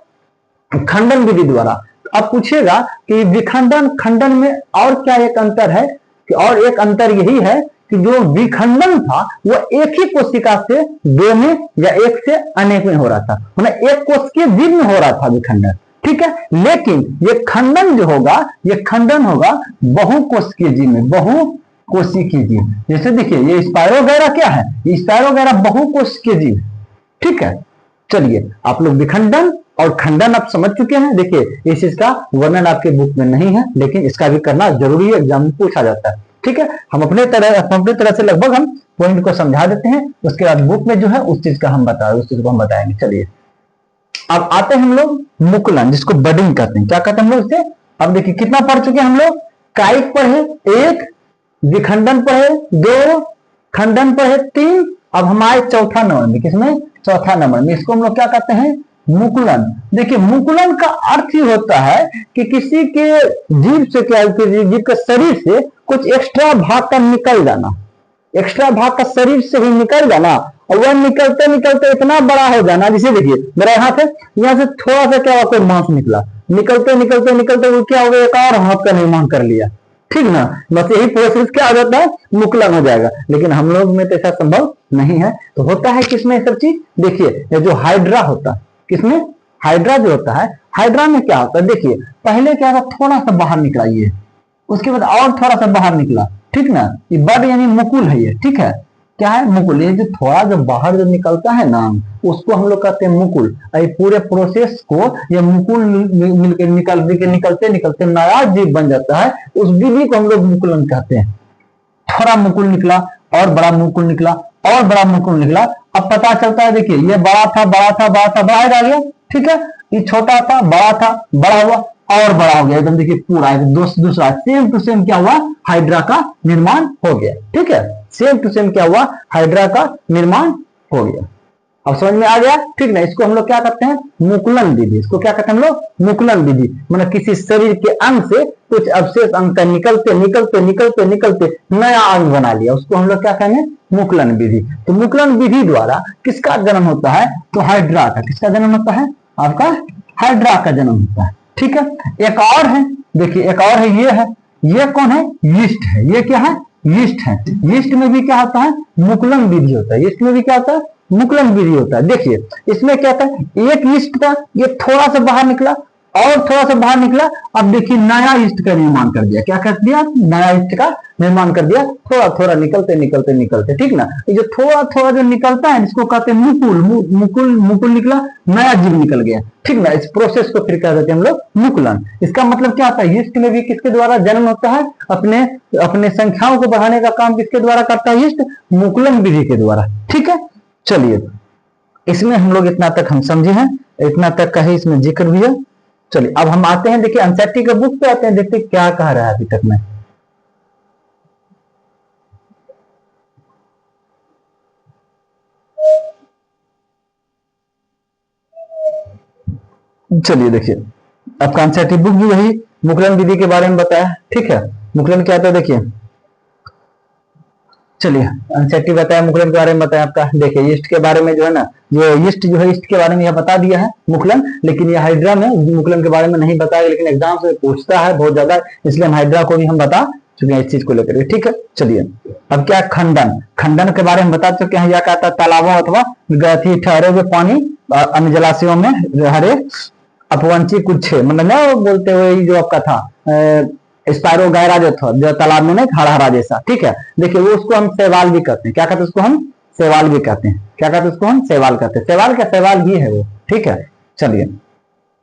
खंडन विधि द्वारा। अब पूछेगा कि विखंडन खंडन में और क्या एक अंतर है? कि और एक अंतर यही है कि जो विखंडन था वो एक ही कोशिका से दो में या एक से अनेक में हो रहा था, मतलब एक कोशिकीय जीव में हो रहा था विखंडन। ठीक है, लेकिन ये खंडन जो होगा, ये खंडन होगा बहुकोशिकीय जीव में, बहुकोशिकीय जीव। जैसे देखिए, ये स्पायरो गैरा क्या है? ये स्पायरो गैरा बहुकोशिकीय जीव। ठीक है, चलिए, आप लोग विखंडन और खंडन आप समझ चुके हैं। देखिए, इस चीज का वर्णन आपके बुक में नहीं है, लेकिन इसका भी करना जरूरी है, एग्जाम में पूछा जाता है। ठीक है, हम अपने तरह से लगभग हम पॉइंट को समझा देते हैं, उसके बाद बुक में जो है उस चीज का हम उस चीज को हम बताएंगे। चलिए, अब आते हैं हम लोग मुकुलन, जिसको बडिंग कहते हैं। क्या कहते हैं हम लोग इसे? अब देखिए, कितना पढ़ चुके हैं हम लोग? कायिक पढ़े 1, विखंडन पढ़े 2, खंडन पढ़े 3। अब हमारे चौथा नंबर में, किसमें? चौथा नंबर में, इसको हम लोग क्या कहते हैं? मुकुलन। देखिए, मुकुलन का अर्थ ही होता है कि किसी के जीव से क्या, जीव के शरीर से कुछ एक्स्ट्रा भाग का निकल जाना, एक्स्ट्रा भाग का शरीर से ही निकल जाना, और वह निकलते निकलते इतना बड़ा हो जाना। जैसे देखिए, मेरा हाथ है, यहाँ से थोड़ा सा क्या हुआ, कोई मांस निकला, निकलते निकलते निकलते वो क्या हो गया, एक और हाथ का निर्माण कर लिया। ठीक ना, बस यही प्रोसेस क्या हो जाता है? मुकुलन हो जाएगा। लेकिन हम लोग में तो ऐसा संभव नहीं है। तो होता है किसमें सब चीज? देखिए, ये जो हाइड्रा होता है, किसमें? हाइड्रा जो होता है, हाइड्रा में क्या होता है? देखिए, पहले क्या था, थोड़ा सा बाहर निकला ये, उसके बाद और थोड़ा सा बाहर निकला। ठीक ना, ये बड यानी मुकुल है ये। ठीक है, क्या है? मुकुल। ये जो थोड़ा जो बाहर जो निकलता है ना, उसको हम लोग कहते हैं मुकुल। ये पूरे प्रोसेस को ये मुकुल निकलते निकलते नया जीव बन जाता है, उस विधि को हम लोग मुकुलन कहते हैं। थोड़ा मुकुल निकला और बड़ा मुकुल निकला और बड़ा मुकुल निकला। अब पता चलता है, देखिए, ये बड़ा था, बड़ा था, बड़ा था, बड़ा आ गया। ठीक है, ये छोटा था, बड़ा था, बड़ा हुआ और बड़ा हो गया एकदम। देखिए, पूरा दूसरा सेम टू सेम क्या हुआ? हाइड्रा का निर्माण हो गया। ठीक है, सेम टू सेम क्या हुआ? हाइड्रा का निर्माण हो गया। अब समझ में आ गया, ठीक ना। इसको हम लोग क्या करते हैं, मुकुलन विधि। इसको क्या कहते हैं हम लोग, मुकुलन विधि। मतलब किसी शरीर के अंग से कुछ अवशेष अंग का निकलते निकलते निकलते निकलते नया अंग बना लिया, उसको हम लोग क्या कहेंगे, मुकुलन विधि। तो मुकुलन विधि द्वारा किसका जन्म होता है, तो हाइड्रा का। किसका जन्म होता है, आपका हाइड्रा का जन्म होता है, ठीक है। एक और है, देखिए एक और है, ये है, ये कौन है, यीस्ट है। ये क्या है, यीस्ट है। यीस्ट में भी क्या होता है, मुकुलन विधि होता है। यीस्ट में भी क्या होता है, मुकुलन विधि होता है। देखिए इसमें क्या था, एक यीस्ट का ये थोड़ा सा बाहर निकला और थोड़ा सा बाहर निकला, अब देखिए नया यीस्ट का निर्माण कर दिया। क्या कर दिया, नया यीस्ट का निर्माण कर दिया, थोड़ा थोड़ा निकलते निकलते निकलते, ठीक ना। ये जो थोड़ा थोड़ा जो निकलता है इसको कहते हैं मुकुल। मुकुल मुकुल निकला, नया जीव निकल गया, ठीक ना। इस प्रोसेस को फिर क्या कहते हैं हम लोग, मुकुलन। इसका मतलब क्या होता है, यीस्ट में भी किसके द्वारा जन्म होता है, अपने अपने संख्याओं को बढ़ाने का काम किसके द्वारा करता है, यीस्ट, मुकुलन विधि के द्वारा, ठीक है। चलिए इसमें हम लोग इतना तक हम समझे हैं, इतना तक का ही इसमें जिक्र भी है। चलिए अब हम आते हैं, देखिए एनसीईआरटी के बुक पे आते हैं, देखते क्या कह रहा है अभी तक में। चलिए देखिए आपका एनसीईआरटी बुक भी वही मुकुलन विधि के बारे में बताया, ठीक है। मुकुलन क्या था, देखिए चलिए एनसीईआरटी बताया, मुकुलन के बारे में बताया आपका। देखिए यीस्ट के बारे में जो है ना, ये यीस्ट जो है, यीस्ट के बारे में यह बता दिया है मुकुलन, लेकिन ये हाइड्रा में मुकुलन के बारे में नहीं बताया, लेकिन एग्जाम से पूछता है बहुत ज्यादा, इसलिए हम हाइड्रा को भी हम बता चुके हैं इस चीज को लेकर, ठीक है। चलिए अब क्या, खंडन। खंडन के बारे में बता चुके हैं, यह कहता है तालाबों अथवा ठहरे हुए पानी अन्य जलाशयों में हरे अपवंची कुछ, मतलब ना बोलते हुए जो आपका था स्पायरो गायरा जो था, जो तालाब में नहीं हरा हरा जैसा, ठीक है। देखिए वो उसको हम शैवाल भी कहते हैं। क्या कहते हैं उसको, हम शैवाल भी कहते हैं। क्या कहते हैं उसको, हम शैवाल कहते हैं। शैवाल क्या, शैवाल ही है वो, ठीक है। चलिए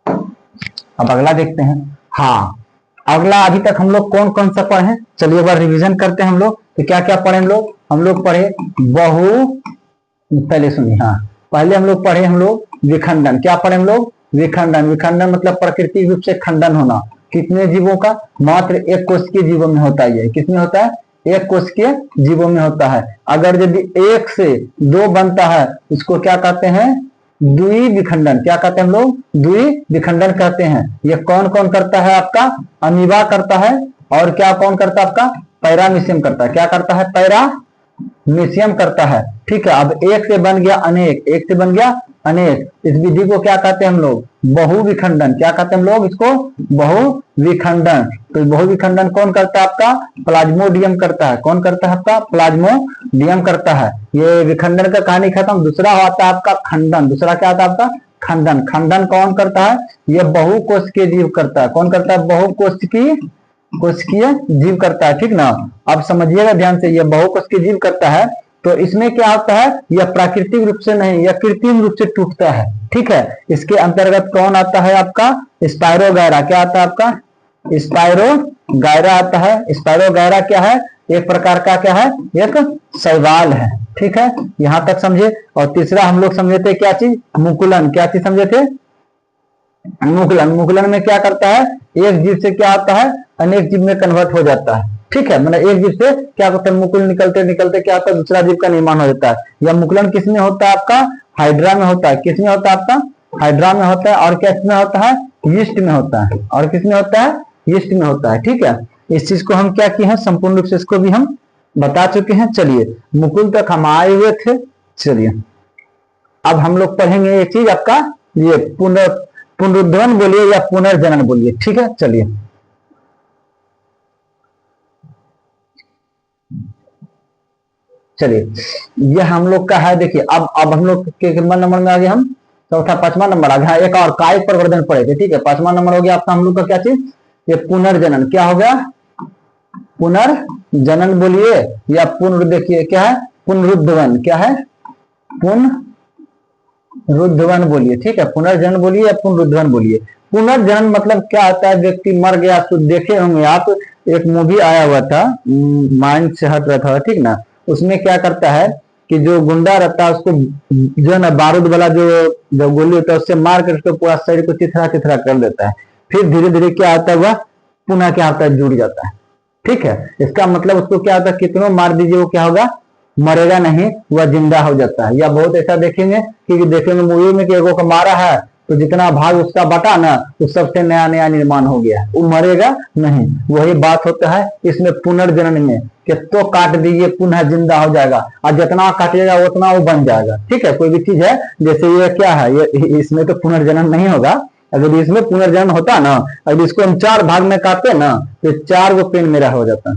अब अगला देखते हैं। हाँ अगला, अभी तक हम लोग कौन कौन सा पढ़े, चलिए एक बार रिविजन करते हैं हम लोग। तो क्या क्या पढ़े हम लोग पढ़े बहु, पहले सुनिए, हाँ पहले हम लोग पढ़े हम लोग विखंडन। क्या पढ़े हम लोग, विखंडन। विखंडन मतलब प्राकृतिक रूप से खंडन होना। कितने जीवों का, मात्र एक कोशिकीय जीवों में होता है। किसमें होता है, एक कोशिकीय जीवों में होता है। अगर यदि एक से दो बनता है इसको क्या कहते हैं, द्विविखंडन। क्या कहते हैं हम लोग, द्विविखंडन कहते हैं। ये कौन कौन करता है, आपका अमीबा करता है, और क्या कौन करता है, आपका पैरामीशियम करता है। क्या करता है, पैरामीशियम करता है, ठीक है। अब एक से बन गया अनेक, एक से बन गया अनेक, इस विधि को क्या कहते हैं हम लोग, बहुविखंडन। क्या कहते हैं हम लोग इसको, बहुविखंडन। तो बहुविखंडन कौन करता है, आपका प्लाज्मोडियम करता है। कौन करता है, आपका प्लाज्मोडियम करता है। ये विखंडन का कहानी खत्म। दूसरा होता है आपका खंडन। दूसरा क्या आता है आपका, खंडन। खंडन कौन करता है, ये बहुकोशिकीय जीव करता है। कौन करता है, बहुकोशिकीय जीव करता है, ठीक ना। अब समझिएगा ध्यान से, यह बहुकोशिकीय जीव करता है। तो इसमें क्या होता है, यह प्राकृतिक रूप से नहीं, यह कृत्रिम रूप से टूटता है, ठीक है। इसके अंतर्गत कौन आता है, आपका स्पायरोगायरा। क्या आता है आपका, स्पायरोगायरा आता है। स्पायरोगायरा क्या है, एक प्रकार का क्या है, एक शैवाल है, ठीक है। यहां तक समझे। और तीसरा हम लोग समझे थे क्या चीज, मुकुलन। क्या चीज समझे थे, मुकुलन। मुकुलन में क्या करता है, एक जीव से क्या आता है, अनेक जीव में कन्वर्ट हो जाता है, ठीक है। मतलब एक जीव से क्या होता है, मुकुल निकलते निकलते क्या होता है, दूसरा जीव का निर्माण हो जाता है। यह मुकुलन किसमें होता है, आपका हाइड्रा में होता है। किसमें होता है, आपका हाइड्रा में होता है। और किसमें होता है, यीस्ट में होता है। और किसमें होता है, यीस्ट में होता है, ठीक है। इस चीज को हम क्या किए हैं, संपूर्ण रूप से इसको भी हम बता चुके हैं। चलिए मुकुल तक हम आए हुए थे। चलिए अब हम लोग पढ़ेंगे ये चीज, आपका ये पुनरुद्धान बोलिए या पुनर्जनन बोलिए, ठीक है। चलिए चलिए ये हम लोग का है। देखिए अब हम लोग के कितना नंबर में आ गए, हम चौथा पांचवा नंबर आ गया। एक और कायिक प्रवर्धन पढ़े थे, ठीक है। पांचवा नंबर हो गया आपका हम लोग का क्या चीज, ये पुनर्जनन। क्या हो गया, पुनर्जनन बोलिए या पुनः, देखिए क्या है, पुनरुद्धान। क्या है, पुनरुद्धान बोलिए, ठीक है। पुनर्जनन बोलिए या पुनरुद्धान बोलिए। पुनर्जनन मतलब क्या होता है, व्यक्ति मर गया, तो देखे होंगे आप, एक मूवी आया हुआ था, माइंड से हट रहा था, ठीक ना। उसमें क्या करता है कि जो गुंडा रहता है उसको जो है ना, बारूद वाला जो गोली होता है उससे मार कर उसको पूरा शरीर को चिथरा चिथरा कर देता है। फिर धीरे धीरे क्या आता है, वह पुनः क्या होता है, जुड़ जाता है, ठीक है। इसका मतलब उसको क्या होता है, कितनों मार दीजिए वो क्या होगा, मरेगा नहीं, वह जिंदा हो जाता है। या बहुत ऐसा देखेंगे कि देखेंगे मूवी में कि एगो को मारा है तो जितना भाग उसका बटा ना, उस सबसे नया नया निर्माण हो गया, वो मरेगा नहीं। वही बात होता है इसमें पुनर्जनन में, कि तो काट दीजिए पुनः जिंदा हो जाएगा, और जितना काटिएगा उतना वो बन जाएगा। ठीक है, कोई भी चीज है, जैसे ये क्या है, ये इसमें तो पुनर्जनन नहीं होगा। अगर इसमें पुनर्जनन होता ना, अगर इसको हम 4 भाग में काटते ना, तो 4 गो पेन मेरा हो जाता।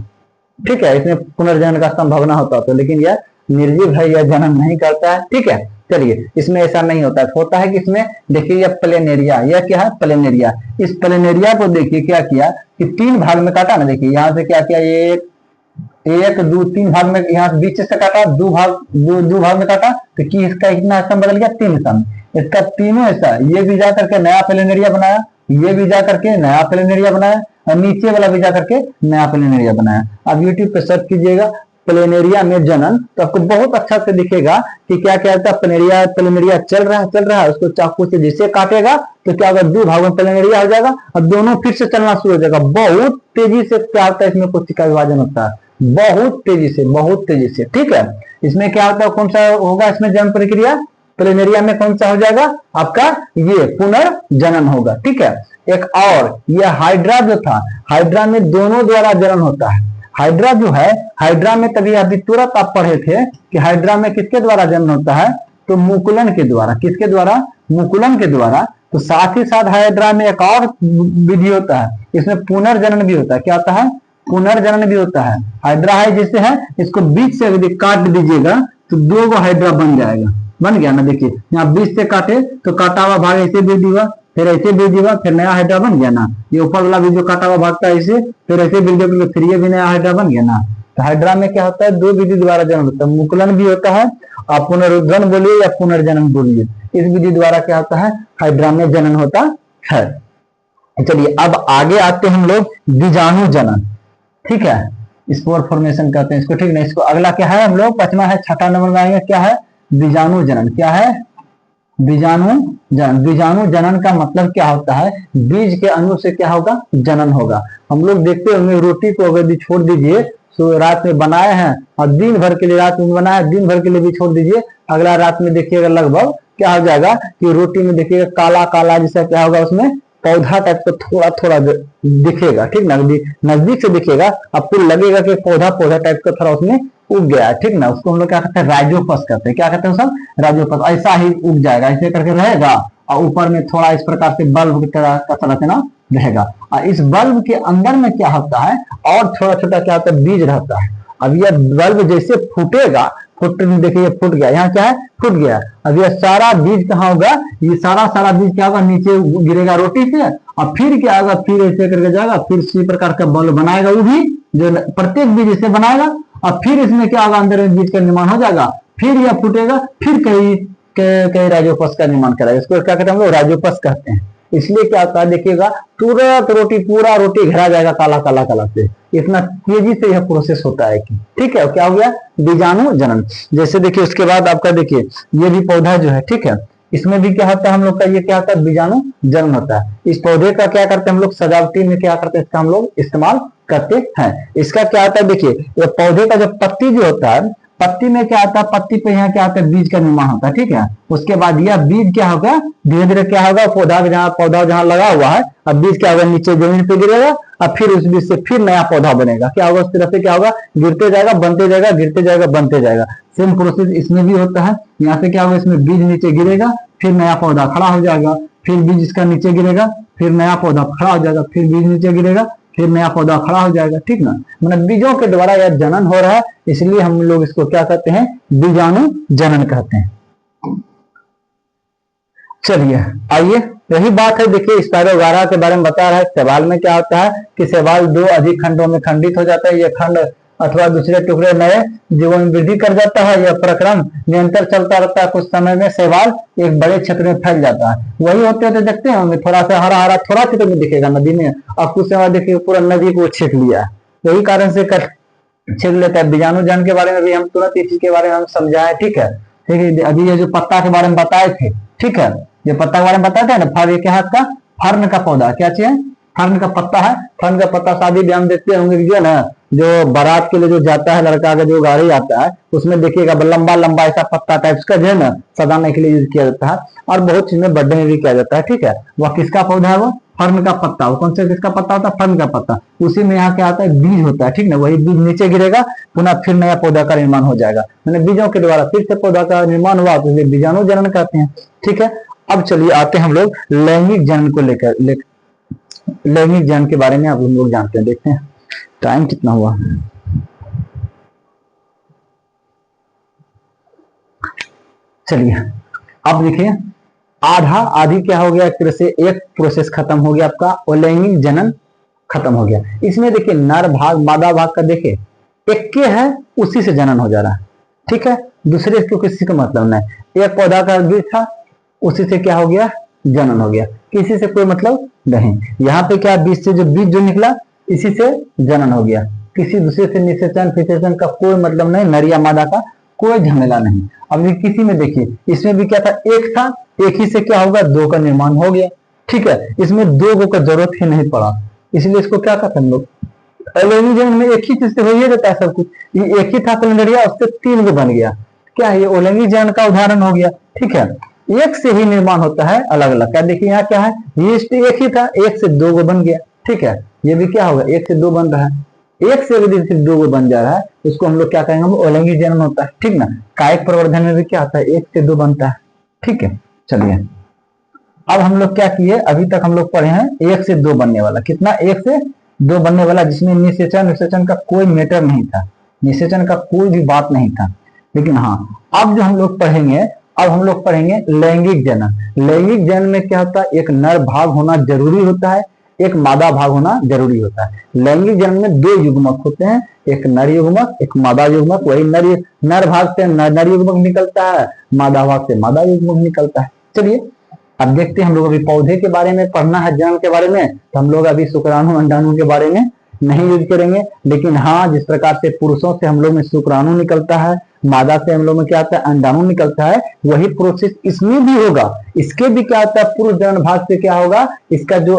ठीक है, इसमें पुनर्जनन का संभावना होता तो, लेकिन यह निर्जीव है, यह जन्म नहीं करता है। ठीक है, चलिए, इसमें ऐसा नहीं होता है। होता है कि इसमें देखिए यह प्लेनेरिया, यह क्या है, प्लेनेरिया। इस प्लेनेरिया को देखिए क्या किया कि 3 भाग में काटा ना। देखिए यहाँ से क्या किया, एक 2 3 भाग में, यहाँ बीच से काटा, 2 भाग में काटा, तो कि इसका इतना हिस्सा बदल गया 3 हिस्सा में। इसका तीनों हिस्सा, ये भी जा करके नया प्लेनेरिया बनाया, ये भी जा करके नया प्लेनेरिया बनाया, और नीचे वाला भी जा करके नया प्लेनेरिया बनाया। अब यूट्यूब पे सर्च कीजिएगा प्लेनेरिया में जनन, तो आपको बहुत अच्छा से दिखेगा कि क्या क्या होता है। प्लेनेरिया चल रहा है, उसको चाकू से जिसे काटेगा तो क्या होगा, 2 भागों में प्लेनेरिया हो जाएगा, और दोनों फिर से चलना शुरू हो जाएगा। बहुत तेजी से क्या होता है, इसमें कोशिका विभाजन होता है, बहुत तेजी से। ठीक है, इसमें क्या होता है, कौन सा होगा इसमें जन्म प्रक्रिया, प्लेनेरिया में कौन सा हो जाएगा आपका, ये पुनर्जनन होगा। ठीक है, एक और ये हाइड्रा जो था, हाइड्रा में दोनों द्वारा जनन होता है। हाइड्रा जो है, हाइड्रा में तभी अभी तुरंत आप पढ़े थे कि हाइड्रा में किसके द्वारा जन्म होता है, तो मुकुलन के द्वारा। किसके द्वारा, मुकुलन के द्वारा। तो साथ ही साथ हाइड्रा में एक और विधि होता है, इसमें पुनर्जनन भी होता है। क्या होता है, पुनर्जनन भी होता है। हाइड्रा है जैसे है, इसको बीच से यदि काट दीजिएगा तो 2 गो हाइड्रा बन जाएगा, बन गया ना। देखिए यहाँ बीच से काटे तो काटा हुआ भाग ऐसे भेज दिया, फिर ऐसे भेज दिया, फिर नया हाइड्रा बन गया ना। ये ऊपर वाला भी जो काटा हुआ भागता है ऐसे, फिर ऐसे भेज दिया, फिर ये भी नया हाइड्रा बन गया ना। तो हाइड्रा में क्या होता है, 2 विधि द्वारा जन्म होता है, मुकुलन भी होता है, आप पुनरुद्गम बोलिए या पुनर्जन्म बोलिए, इस विधि द्वारा क्या होता है, हाइड्रा में जनन होता है। चलिए अब आगे आते हैं हम लोग बीजाणु जनन। ठीक है, स्पोर फॉर्मेशन कहते हैं इसको। ठीक है, इसको अगला क्या है, हम लोग 5वां है, 6ठा नंबर में आएंगे, क्या है, बीजाणु जनन। क्या है, बीजाणु जनन। बीजाणु जनन का मतलब क्या होता है, बीज के अणु से क्या होगा, जनन होगा। हम लोग देखते होंगे रोटी को अगर छोड़ दीजिए, तो रात में बनाए हैं और दिन भर के लिए रात में बनाया, दिन भर के लिए भी छोड़ दीजिए, अगला रात में देखिएगा लगभग क्या हो जाएगा कि रोटी में देखिएगा काला काला जैसा क्या होगा, उसमें पौधा टाइप का थोड़ा थोड़ा दिखेगा। ठीक ना, नजदीक से दिखेगा, आपको लगेगा कि पौधा टाइप का थोड़ा उसमें उग गया है। ठीक ना, उसको हम लोग क्या कहते हैं, राइजोपस कहते हैं। क्या कहते हैं सब, राइजोपस। ऐसा ही उग जाएगा, ऐसे करके रहेगा, और ऊपर में थोड़ा इस प्रकार से बल्ब की तरह का संरचना रहेगा। और इस बल्ब के अंदर में क्या होता है, और छोटा छोटा क्या होता है, बीज रहता है। अब यह बल्ब जैसे फूटेगा, देखिए ये फूट गया, यहाँ क्या है, फूट गया। अब यह सारा बीज कहाँ होगा, ये सारा बीज क्या होगा, नीचे गिरेगा रोटी से, और फिर क्या होगा, फिर ऐसे करके जाएगा, फिर इसी प्रकार का बल्ब बनाएगा, वो भी जो प्रत्येक बीज ऐसे बनाएगा, और फिर इसमें क्या होगा, अंदर में बीज का निर्माण हो जाएगा, फिर यह फूटेगा, फिर कई राइजोपस का निर्माण करेगा। इसको क्या कहते हैं हम लोग, राइजोपस कहते हैं। इसलिए क्या होता है, देखिएगा तुरंत पूरा रोटी घेरा जाएगा काला काला काला से, इतना तेजी से यह प्रोसेस होता है कि। ठीक है, क्या हो गया, बीजाणु जनन। जैसे देखिए उसके बाद आपका देखिए ये भी पौधा जो है, ठीक है, इसमें भी क्या होता है हम लोग का, ये क्या होता है, बीजाणु जनन होता है। इस पौधे का क्या करते हैं हम लोग, सजावटी में क्या करते हैं, इसका हम लोग इस्तेमाल करते हैं। इसका क्या होता है, देखिए ये पौधे का जो पत्ती जो होता है, पत्ती में क्या आता है, पत्ती पे यहाँ क्या होता है, बीज का निर्माण होता है। ठीक है, उसके बाद यह बीज क्या होगा, धीरे धीरे क्या होगा, पौधा जहाँ लगा हुआ है, अब बीज क्या होगा, नीचे जमीन पे गिरेगा, और फिर उस बीज से फिर नया पौधा बनेगा। क्या होगा, उस तरह से क्या होगा, गिरते जाएगा, बनते जाएगा, गिरते जाएगा, बनते जाएगा। सेम प्रोसेस इसमें भी होता है। यहाँ से क्या होगा, इसमें बीज नीचे गिरेगा, फिर नया पौधा खड़ा हो जाएगा, फिर बीज इसका नीचे गिरेगा, फिर नया पौधा खड़ा हो जाएगा, फिर बीज नीचे गिरेगा, फिर नया पौधा खड़ा हो जाएगा। ठीक ना, मतलब बीजों के द्वारा यह जनन हो रहा है, इसलिए हम लोग इसको क्या कहते हैं, बीजाणु जनन कहते हैं। चलिए आइए, यही बात है। देखिए स्पाइरोगारा के बारे में बता रहा है। शैवाल में क्या होता है कि शैवाल 2 अधिक खंडों में खंडित हो जाता है। यह खंड अथवा दूसरे टुकड़े नए जीवों में वृद्धि कर जाता है। यह प्रक्रम निरंतर चलता रहता है। कुछ समय में शैवाल एक बड़े क्षेत्र में फैल जाता है। वही होते होते देखते हैं, थोड़ा सा हरा हरा थोड़ा क्षेत्र में दिखेगा नदी में, और कुछ समय देखिए पूरा नदी को छींक लिया। यही कारण से छींक लेता है। बीजाणु जनन के बारे में भी हम तुरंत इस चीज के बारे में हम समझाए। ठीक है, अभी ये जो पत्ता के बारे में बताए थे, ठीक है, ये पत्ता के बारे में बताया था ना, फर, ये क्या है आपका, फर्न का पौधा, क्या चाहिए, फर्न का पत्ता है, फर्न का पत्ता शादी ब्याह में देखते होंगे जो है ना, जो बारात के लिए जो जाता है लड़का का जो गाड़ी आता है उसमें देखिएगा लंबा लंबा ऐसा पत्ता टाइप का जो है ना सजाने के लिए यूज किया जाता है, और बहुत चीज में बर्थडे में भी किया जाता है। ठीक है, वह किसका पौधा है? वो फर्न का पत्ता। वो कौन सा किसका पत्ता होता है? फर्न का पत्ता। उसी में यहाँ क्या आता है? बीज होता है। ठीक ना, वही बीज नीचे गिरेगा, पुनः फिर नया पौधा का निर्माण हो जाएगा। मैंने बीजों के द्वारा फिर से पौधा का निर्माण हुआ तो इसे बीजाणु जनन कहते हैं। ठीक है, अब चलिए आते हैं हम लोग लैंगिक जनन को लेकर लैंगिक जनन के बारे में आप लोग जानते हैं। देखते हैं टाइम कितना हुआ। चलिए अब देखिए, आधी क्या हो गया? एक तरह से एक प्रोसेस खत्म हो गया आपका, और लैंगिक जनन खत्म हो गया। इसमें देखिए नर भाग मादा भाग का देखिए एक के है, उसी से जनन हो जा रहा है। ठीक है, दूसरे को किसी का मतलब नहीं। एक पौधा का बीज था, उसी से क्या हो गया? जनन हो गया। किसी से कोई मतलब नहीं। यहाँ पे क्या बीज से जो बीज जो निकला इसी से जनन हो गया। किसी दूसरे से निषेचन फिसेचन का कोई मतलब नहीं, नर या मादा का कोई झमेला नहीं। अब किसी में देखिए, इसमें भी क्या था? एक था, एक ही से क्या होगा? दो का निर्माण हो गया। ठीक है, इसमें दो गो का जरूरत ही नहीं पड़ा, इसलिए इसको क्या कहते हैं हम लोग? लैंगिक जनन में एक ही चीज से हो ही जाता है सब कुछ। ये एक ही था कैलेंडरिया, उससे तीन गो बन गया। क्या है? ये लैंगिक जनन का उदाहरण हो गया। ठीक है, एक से ही निर्माण होता है अलग अलग। क्या देखिए यहाँ क्या है? यीस्ट एक ही था, एक से दो गो बन गया। ठीक है, ये भी क्या होगा? एक से दो बन रहा है। एक से यदि सिर्फ दो गो बन जा रहा है उसको हम लोग क्या कहेंगे? लैंगिक जनन होता है। ठीक ना, कायिक प्रवर्धन में भी क्या होता है? एक से दो बनता है। ठीक है, चलिए अब हम लोग क्या किए? अभी तक हम लोग पढ़े हैं एक से दो बनने वाला। कितना? एक से दो बनने वाला, जिसमें निषेचन विसेचन का कोई मैटर नहीं था, निषेचन का कोई भी बात नहीं था। लेकिन हाँ, अब जो हम लोग पढ़ेंगे, अब हम लोग पढ़ेंगे लैंगिक जनन। लैंगिक जनन में क्या होता है? एक नर भाग होना जरूरी होता है, एक मादा भाग होना जरूरी होता है। लैंगिक जनन में दो युग्मक होते हैं, एक नर युग्मक, एक मादा युग्मक। वही नर भाग से नर युग्मक निकलता है, मादा भाग से मादा युग्मक निकलता है। चलिए अब देखते हैं, हम लोग अभी पौधे के बारे में पढ़ना है, जनन के बारे में, तो हम लोग अभी शुक्राणु अंडाणु के बारे में नहीं यूज करेंगे। लेकिन हाँ, जिस प्रकार से पुरुषों से हम लोग में शुक्राणु निकलता है, मादा से हम लोग में क्या आता है? अंडाणु निकलता है, वही प्रोसेस इसमें भी होगा। इसके भी क्या होता है? पुरुष जनन भाग से क्या होगा? इसका जो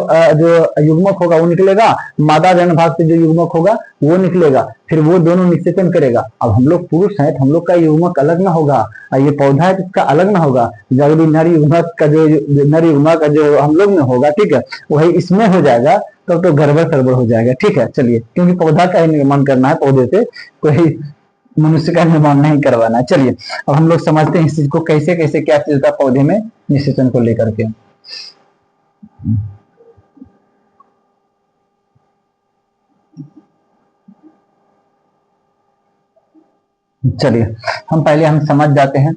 युग्मक होगा वो निकलेगा, मादा जनन भाग से जो युग्मक होगा वो निकलेगा, फिर वो दोनों निषेचन करेगा। अब हम लोग पुरुष हैं तो हम लोग का युग्मक अलग ना होगा, और ये पौधा है तो इसका अलग ना होगा। जब नर युग्मक का जो हम लोग में होगा, ठीक है, वही इसमें हो जाएगा, तब तो गड़बड़ सड़बड़ हो जाएगा। ठीक है, चलिए, क्योंकि पौधा का ही निर्माण करना है, पौधे से कोई मनुष्य का निर्माण नहीं करवाना है। चलिए अब हम लोग समझते हैं इस चीज को, कैसे कैसे क्या चीज होता है पौधे में निषेचन को लेकर के। चलिए हम समझ जाते हैं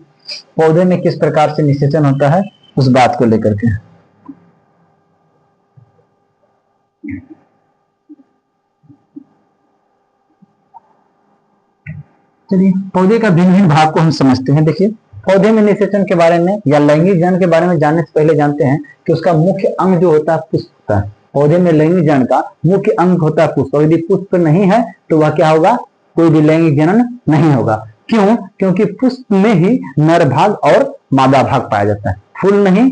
पौधे में किस प्रकार से निषेचन होता है, उस बात को लेकर के। चलिए पौधे का भिन्न भिन्न भाग को हम समझते हैं। देखिए, पौधे में निषेचन के बारे में या लैंगिक जनन के बारे में जानने से पहले जानते हैं कि उसका मुख्य अंग जो होता है पुष्प होता है। पौधे में लैंगिक जनन का मुख्य अंग होता है पुष्प, और यदि पुष्प नहीं है तो वह क्या होगा? कोई भी लैंगिक जनन नहीं होगा। क्यों? क्योंकि पुष्प में ही नर भाग और मादा भाग पाया जाता है, फूल नहीं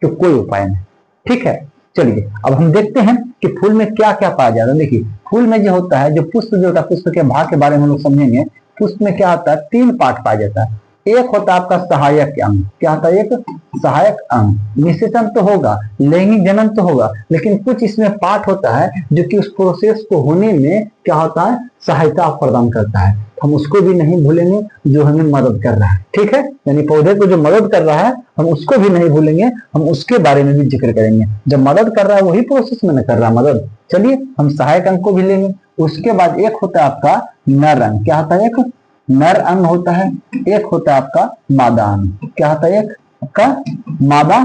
तो कोई उपाय नहीं। ठीक है, चलिए अब हम देखते हैं कि फूल में क्या क्या पाया जाता है। देखिए, फूल में जो होता है, जो पुष्प जो होता है, पुष्प के भाग के बारे में हम लोग समझेंगे। पुष्प में क्या होता है? तीन पार्ट पाया जाता है। एक होता है आपका सहायक अंग। क्या होता है? एक सहायक अंग। निषेचन तो होगा, लैंगिक जनन तो होगा, लेकिन कुछ इसमें पार्ट होता है जो कि उस प्रोसेस को होने में क्या होता है? सहायता प्रदान करता है। हम उसको भी नहीं भूलेंगे जो हमें मदद कर रहा है। ठीक है, यानी पौधे को जो मदद कर रहा है हम उसको भी नहीं भूलेंगे, हम उसके बारे में भी जिक्र करेंगे। जब मदद कर रहा है वही प्रोसेस में न कर रहा है मदद। चलिए हम सहायक अंग को भी लेंगे। उसके बाद एक होता है आपका नर अंग। क्या होता है? एक नर अंग होता है, एक होता है आपका मादा अंग। क्या होता है? एक आपका मादा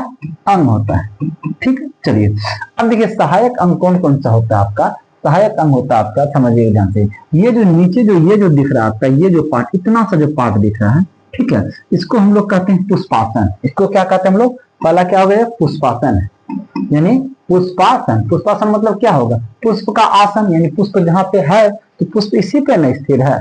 अंग होता है। ठीक है, चलिए अब देखिए सहायक अंग कौन कौन सा होता है आपका? सहायक अंग होता है आपका, समझिए ध्यान से, ये जो नीचे जो ये जो दिख रहा है आपका, ये जो पार्ट, इतना सा जो पार्ट दिख रहा है, ठीक है, इसको हम लोग कहते हैं पुष्पासन। इसको क्या कहते हैं हम लोग? पहला क्या हो गया? पुष्पासन है, यानी पुष्पासन। पुष्पासन मतलब क्या होगा? पुष्प का आसन, यानी पुष्प जहां पे है तो पुष्प इसी पे न स्थिर है,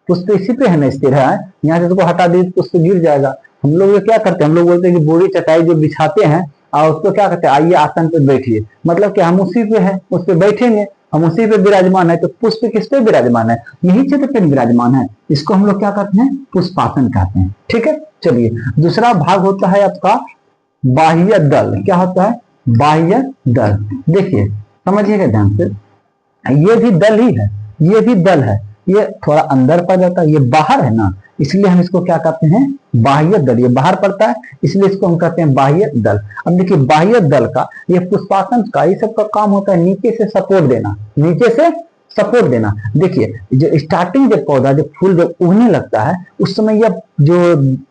पुष्प इसी पे है न स्थिर है। यहाँ से इसको हटा दीजिए पुष्प गिर जाएगा। हम लोग ये क्या करते हैं? हम लोग बोलते हैं कि बोरी चटाई जो बिछाते हैं और उसको क्या कहते हैं, आइए आसन पे बैठिए, मतलब कि हम उसी पे है, उस पे बैठेंगे, हम उसी पे विराजमान है। तो पुष्प किस पे विराजमान है, यही क्षेत्र पे विराजमान है, इसको हम लोग क्या कहते हैं, पुष्पासन कहते हैं। ठीक है, चलिए दूसरा भाग होता है आपका बाह्य दल। क्या होता है, बाह्य दल। देखिए समझिएगा ध्यान से, ये भी दल ही है, ये भी दल है, ये थोड़ा अंदर पड़ जाता है, ये बाहर है ना, इसलिए हम इसको क्या कहते हैं, बाह्य दल। ये बाहर पड़ता है इसलिए इसको हम कहते हैं बाह्य दल। अब देखिए बाह्य दल का, ये पुष्पासन का, ये सब का काम होता है नीचे से सपोर्ट देना, नीचे से सपोर्ट देना। देखिए जो स्टार्टिंग जब पौधा, जब फूल जब उगने लगता है, उस समय यह जो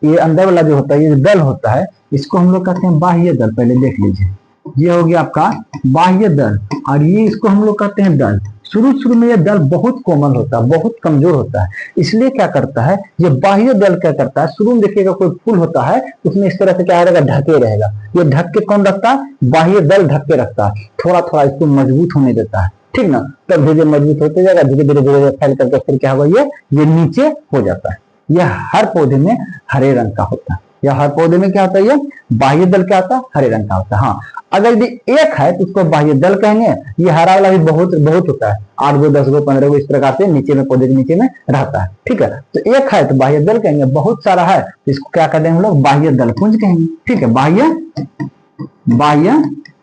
ये अंदर वाला जो होता है, ये दल होता है, इसको हम लोग कहते हैं बाह्य दल। पहले देख लीजिए, ये हो गया आपका बाह्य दल, और ये इसको हम लोग कहते हैं दल। शुरू शुरू में ये दल बहुत कोमल होता है, बहुत कमजोर होता है, इसलिए क्या करता है, ये बाह्य दल क्या करता है, शुरू में देखिएगा कोई फूल होता है उसमें इस तरह से क्या रहेगा, ढके रहेगा। ये ढक के कौन रखता है, बाह्य दल ढक के रखता है, थोड़ा थोड़ा इसको मजबूत होने देता है, ठीक ना। तब धीरे मजबूत होते जाएगा, धीरे धीरे धीरे फैल करके फिर क्या होगा, ये नीचे हो जाता है। यह हर पौधे में हरे रंग का होता है, या हर पौधे में क्या होता है, ये बाह्य दल क्या होता है, हरे रंग का होता है। हाँ, अगर यदि एक है तो उसको बाह्य दल कहेंगे। ये हरा वाला भी बहुत बहुत होता है, 8 गो 10 गो 15 गो इस प्रकार से नीचे में, पौधे के नीचे में रहता है। ठीक है, तो एक है तो बाह्य दल कहेंगे, बहुत सारा है तो इसको क्या कहते हैं हम लोग, बाह्य दल पुंज कहेंगे। ठीक है, बाह्य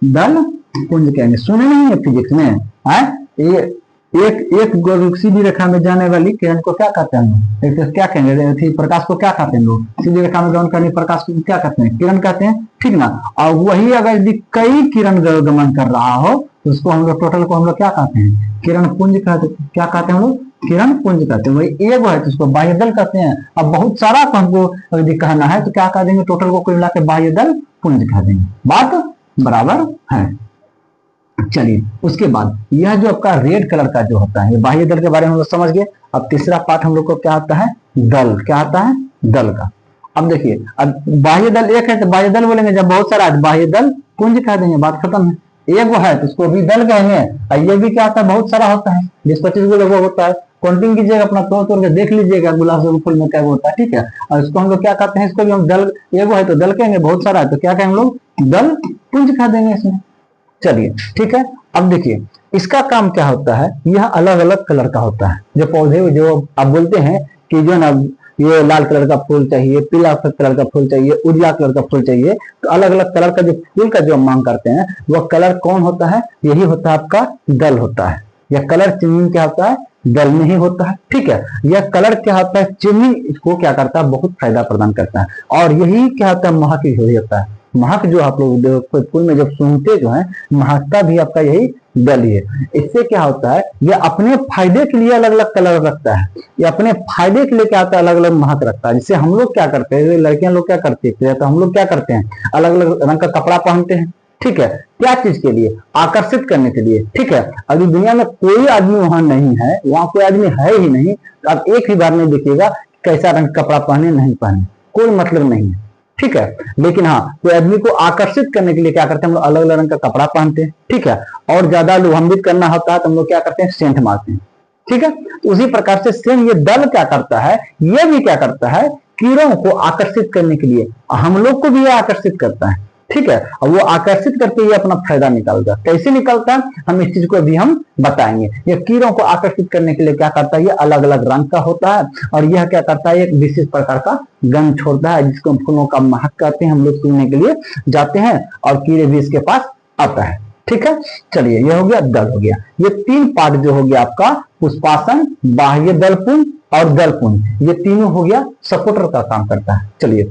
दल पुंज कहेंगे। सुने नहीं है फिजिक्स में, है ये एक सीधी रेखा में जाने वाली किरण को क्या कहते हैं, एक क्या कहेंगे, प्रकाश को क्या कहते हैं लोग, सीधी रेखा में गमन करने प्रकाश को क्या कहते हैं, किरण कहते हैं, ठीक ना। और वही अगर यदि कई किरण गमन कर रहा हो तो उसको हम लोग टोटल को हम लोग क्या कहते हैं, किरण पुंज कहते हैं। क्या कहते हैं हम लोग, किरण पुंज कहते हैं। वही एक है तो उसको बाह्य दल कहते हैं। अब बहुत सारा को हमको यदि कहना है तो क्या कह देंगे, टोटल को कुल मिला के बाह्य दल पुंज कह देंगे। बात बराबर है। चलिए उसके बाद यह जो आपका रेड कलर का जो होता है, ये बाह्य दल के बारे में हम लोग समझ गए। अब तीसरा पार्ट हम लोग को क्या आता है, दल। क्या आता है, दल का। अब देखिए, अब बाह्य दल एक है तो बाह्य दल बोलेंगे, जब बहुत सारा बाह्य दल पुंज कह देंगे, बात खत्म है। एक वो है तो उसको भी दल कहेंगे। और ये भी क्या आता है, बहुत सारा होता है, 20-25 गो लोगों होता है। काउंटिंग कीजिएगा, अपना तोड़ तोड़ के देख लीजिएगा गुलाब के फूल में क्या होता है। ठीक है, और इसको हम लोग क्या कहते हैं, इसको भी हम दल, एक वो है तो दल कहेंगे, बहुत सारा है तो क्या कहेंगे हम लोग, दल पुंज कह देंगे इसमें। चलिए ठीक है, अब देखिए इसका काम क्या होता है, यह अलग अलग कलर का होता है। जो पौधे जो आप बोलते हैं कि जो ना ये लाल कलर का फूल चाहिए, पीला कलर का फूल चाहिए, उजला कलर का फूल चाहिए, तो अलग अलग कलर का जो फूल का जो हम मांग करते हैं वह कलर कौन होता है, यही होता है आपका दल होता है। यह कलर चुनिंग क्या होता है, दल में ही होता है। ठीक है, यह कलर क्या होता है, चुनिंग इसको क्या करता है, बहुत फायदा प्रदान करता है। और यही क्या होता है, महक ही होता है। महक जो आप लोग फूल में जब सूंघते जो है, महकता भी आपका यही दल ही है। इससे क्या होता है, ये अपने फायदे के लिए अलग अलग कलर रखता है, ये अपने फायदे के लिए क्या होता है, अलग अलग महक रखता है। जिससे हम लोग क्या करते हैं, लड़कियां लोग क्या करती है, तो हम लोग क्या करते हैं, अलग अलग रंग का कपड़ा पहनते हैं। ठीक है, क्या चीज के लिए, आकर्षित करने के लिए। ठीक है, अभी दुनिया में कोई आदमी वहां नहीं है, वहां कोई आदमी है ही नहीं, तो आप एक ही बार में देखिएगा कैसा रंग कपड़ा पहने नहीं पहने, कोई मतलब नहीं है। ठीक है, लेकिन हाँ कोई आदमी को आकर्षित करने के लिए क्या करते हैं, हम लोग अलग अलग रंग का कपड़ा पहनते हैं। ठीक है, और ज्यादा लुभान्वित करना होता है तो हम लोग क्या करते हैं, सेंट मारते हैं। ठीक है, तो उसी प्रकार से सेम ये दल क्या करता है, ये भी क्या करता है, कीड़ों को आकर्षित करने के लिए हम लोग को भी ये आकर्षित करता है। ठीक है, और वो आकर्षित करके ये अपना फायदा निकालता है। कैसे निकालता है, हम इस चीज को भी हम बताएंगे। ये कीड़ों को आकर्षित करने के लिए क्या करता है, ये अलग अलग रंग का होता है, और यह क्या करता है, एक विशेष प्रकार का गंध छोड़ता है, जिसको फूलों का महक कहते हैं। हम लोग सुनने के लिए जाते हैं और कीड़े भी इसके पास आता है। ठीक है, चलिए ये हो गया, दल हो गया। ये 3 पार्ट जो हो गया आपका, पुष्पासन, बाह्य दल पुंज और दल पुंज, ये तीनों हो गया सपोर्टर का काम करता है। चलिए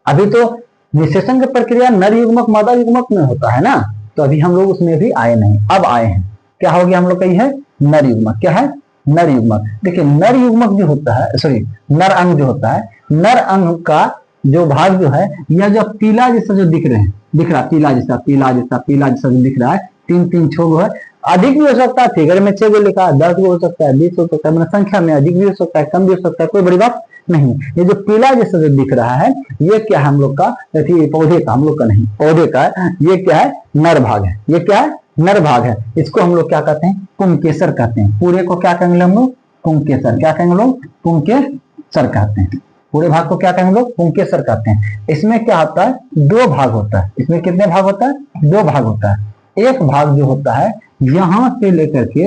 अभी तो निषेचन की प्रक्रिया नर युग्मक मादा युग्मक में होता है ना, तो अभी हम लोग उसमें भी आए नहीं, अब आए हैं। क्या हो गया हम लोग का, ये है नर युग्मक। क्या है, नर युग्मक। देखिए नर युग्मक जो होता है, सॉरी नर अंग जो होता है, नर अंग का जो भाग जो है, यह जो पीला जैसा जो दिख रहे हैं, दिख रहा पीला जैसा पीला जैसा पीला जैसा जो दिख रहा है, 3-3 6 है, अधिक भी हो सकता है। फिगर में 6 गो लिखा है, 10 गो हो सकता है, 20 हो सकता है, मतलब संख्या में अधिक भी हो सकता है, कम भी हो सकता है, कोई बड़ी बात नहीं। ये जो पीला जैसा जो दिख रहा है, ये क्या है हम लोग का, पौधे का, हम लोग का नहीं, पौधे का, ये क्या है, नर भाग है। ये क्या है, नर भाग है। इसको हम लोग क्या कहते हैं, पुंकेसर कहते हैं। पूरे को क्या कहेंगे हम लोग, पुंकेसर। क्या कहेंगे लोग, पुंकेसर कहते हैं। पूरे भाग को क्या कहेंगे हम लोग? पुंकेसर कहते हैं। इसमें क्या होता है? दो भाग होता है। इसमें कितने भाग होता है? दो भाग होता है। एक भाग जो होता है यहां से लेकर के